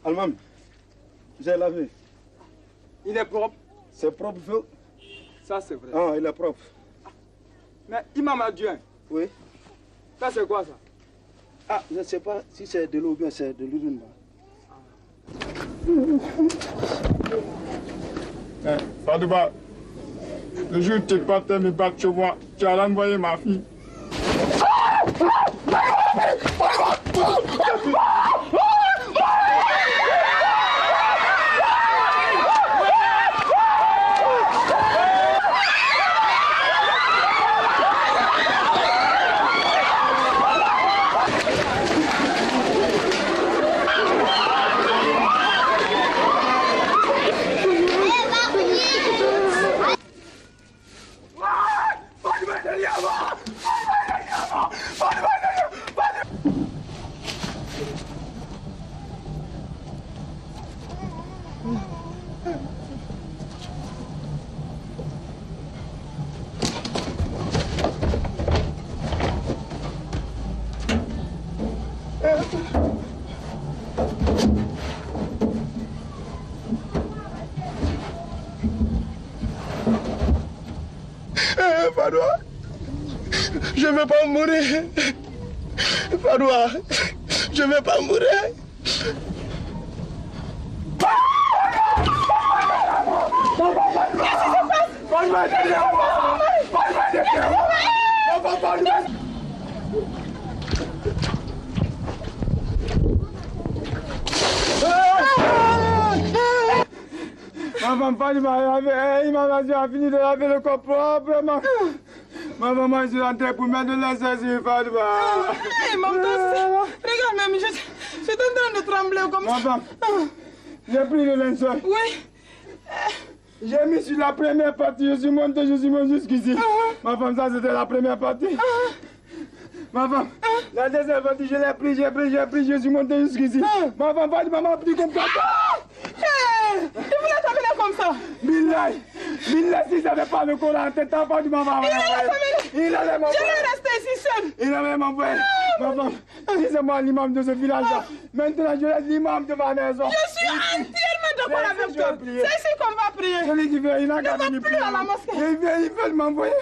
Almami, j'ai lavé. Il est propre. C'est propre, feu. Ça, c'est vrai. Ah, il est propre. Mais Imam Adjoint. Oui. Ça, c'est quoi ça? Ah, je ne sais pas si c'est de l'eau ou bien c'est de l'urine. Fadouba, le jour où tu partais me battre chez moi, tu as renvoyé ma fille. Fadoua, je ne vais pas mourir. Fadoua, je ne vais pas mourir. Ma femme Fadouba, il m'a fini de laver le corps propre. Ma maman, je suis rentrée pour mettre de l'essence, Fadouba. Hé, maman, regarde même, je suis en train de trembler comme ça. Ma femme, j'ai pris le linceul. Oui. J'ai mis sur la première partie, je suis monté jusqu'ici. Ma femme, ça c'était la première partie. Ma femme, la deuxième partie, je l'ai pris, je suis monté jusqu'ici. Ma femme, Fadouba m'a pris comme ça. Tu voulais t'amener comme ça? Billah, si ça n'avait pas le Coran, t'es pas du maman. Il allait m'envoyer. Je vais rester ici seul. Il allait m'envoyer. Ma femme, si c'est moi l'imam de ce village-là, maintenant je laisse l'imam de ma maison. Je suis entièrement d'accord avec toi. C'est ici qu'on va prier. Celui qui veut, il n'a qu'à venir prier. À la mosquée. Il veut m'envoyer.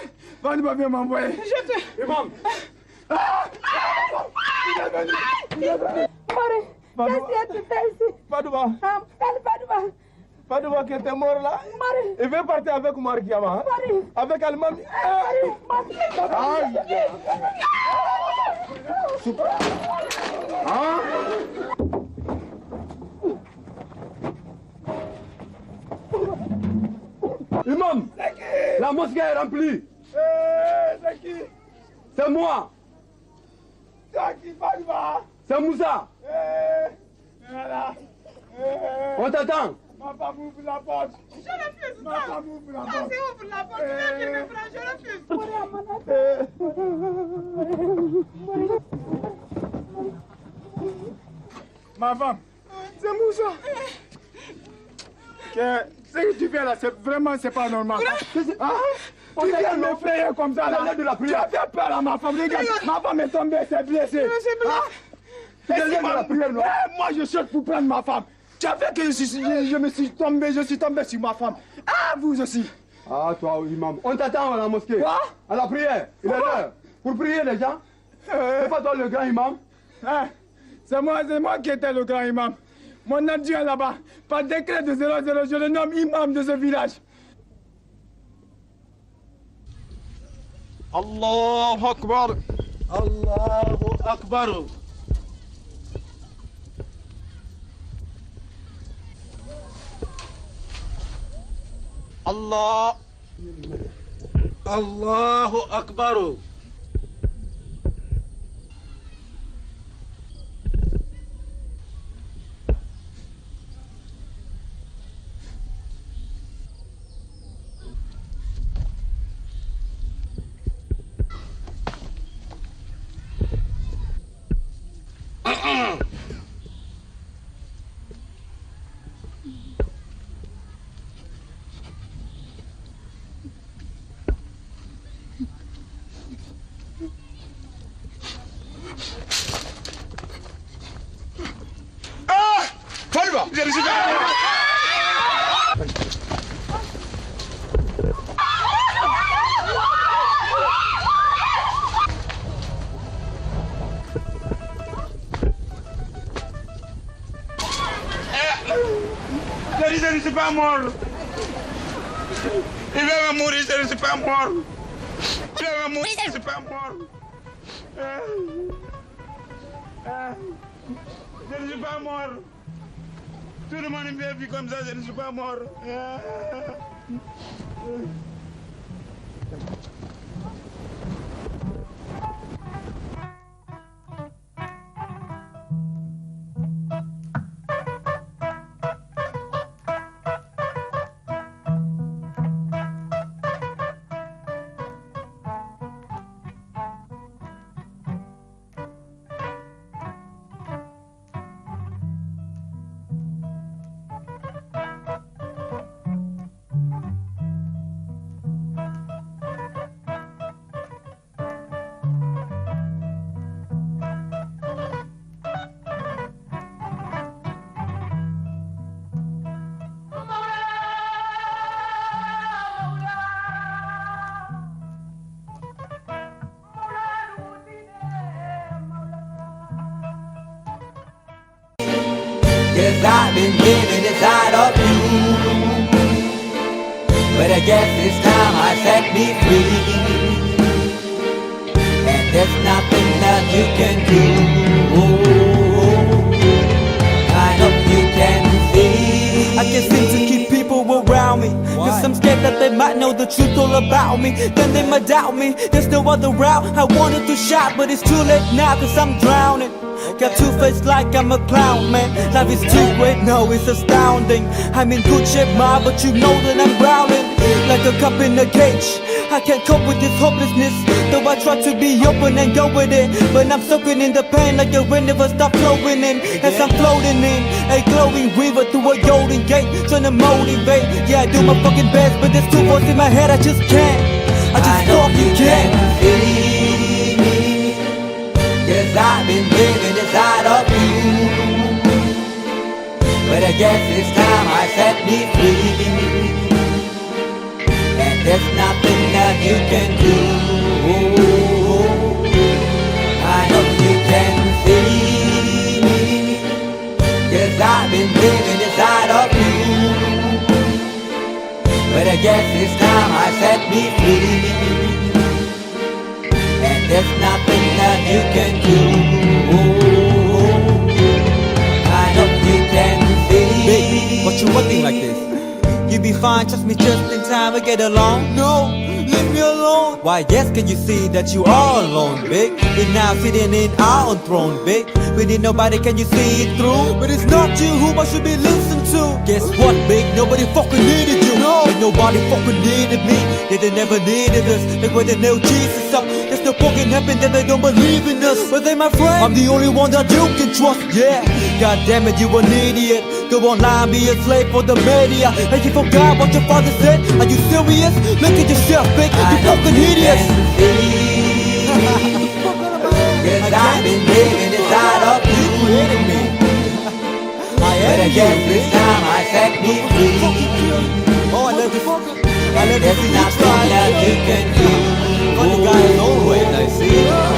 Fadouba vient m'envoyer. Je te... Imam. Il est venu. Marie, qu'est-ce que tu fais ici? Fadouba. Fadouba. Fadouba qui était mort là. Marie. Il veut partir avec Oumar Kiama. Hein? Marie. Avec Almami. Imam, la mosquée est remplie. C'est qui? C'est moi. C'est qui, Fadouba? C'est Moussa. Voilà. On t'attend. Ma femme ouvre la porte. Je refuse. Ma femme ouvre la porte. Vas-y, ouvre la porte. Tu viens qu'il me prend. Je refuse. Ma femme, c'est Moussa. Ce que tu fais là, c'est pas normal. Hein? Tu viens me frayer comme ça là. De la prière. Tu as fait peur à ma femme. Regarde, ma femme est tombée, c'est blessée. Moi je cherche pour prendre ma femme. Tu as fait que je me suis tombé sur ma femme. Ah, vous aussi. Ah, toi, imam. On t'attend à la mosquée. Quoi? À la prière. Il est l'heure. Pour prier les gens. C'est pas toi le grand imam? C'est moi qui étais le grand imam. Mon adjoint là-bas, par décret de 00, je le nomme imam de ce village. Allahu Akbar. Allahu Akbar. Allahu Akbar. je ne suis pas mort. Il va mourir, je ne suis pas mort. Il va mourir, je ne suis pas mort. Je ne suis pas mort. Tout le monde me vit comme ça, je ne suis pas mort. Cause I've been living inside of you. But I guess this time I set me free. And there's nothing that you can do. I hope you can see. I can't seem to keep people around me. Cause I'm scared that they might know the truth all about me. Then they might doubt me. There's no other route. I wanted to shout, but it's too late now cause I'm drowning. Got two face like I'm a clown, man. Life is too great, no, it's astounding. I'm in good shape, ma, but you know that I'm drowning like a cup in a cage. I can't cope with this hopelessness, though I try to be open and go with it. But I'm soaking in the pain like the wind never stop flowing in. As I'm floating in a glowing river through a golden gate, trying to motivate. Yeah, I do my fucking best, but there's two voices in my head, I just can't. I just fucking can't. Cause I've been living inside of you. But I guess this time I set me free. And there's nothing that you can do. I hope you can see. Cause I've been living inside of you. But I guess this time I set me free. And there's nothing that you can do. I hope you can see. Babe, what you looking like this? You be fine, trust me just in time we get along. No, leave me alone. Why yes, can you see that you are alone, big? We're now sitting in our own throne, big. We need nobody, can you see it through? But it's not you whom I should be listening to. Guess what, big? Nobody fucking needed you. No, and nobody fucking needed me. Yeah, they never needed us. Like when they nailed Jesus up, there's no fucking heaven that they don't believe in us. But they my friend, I'm the only one that you can trust. Yeah, god damn it, you an idiot. Go online, be a slave for the media. And you forgot what your father said. Are you serious? Look at yourself, big. You fucking idiots. Cause I've been living inside of you. But I guess this time I set me free. Oh, I love this. And there's nothing that you can do. Funny guy is always, I see.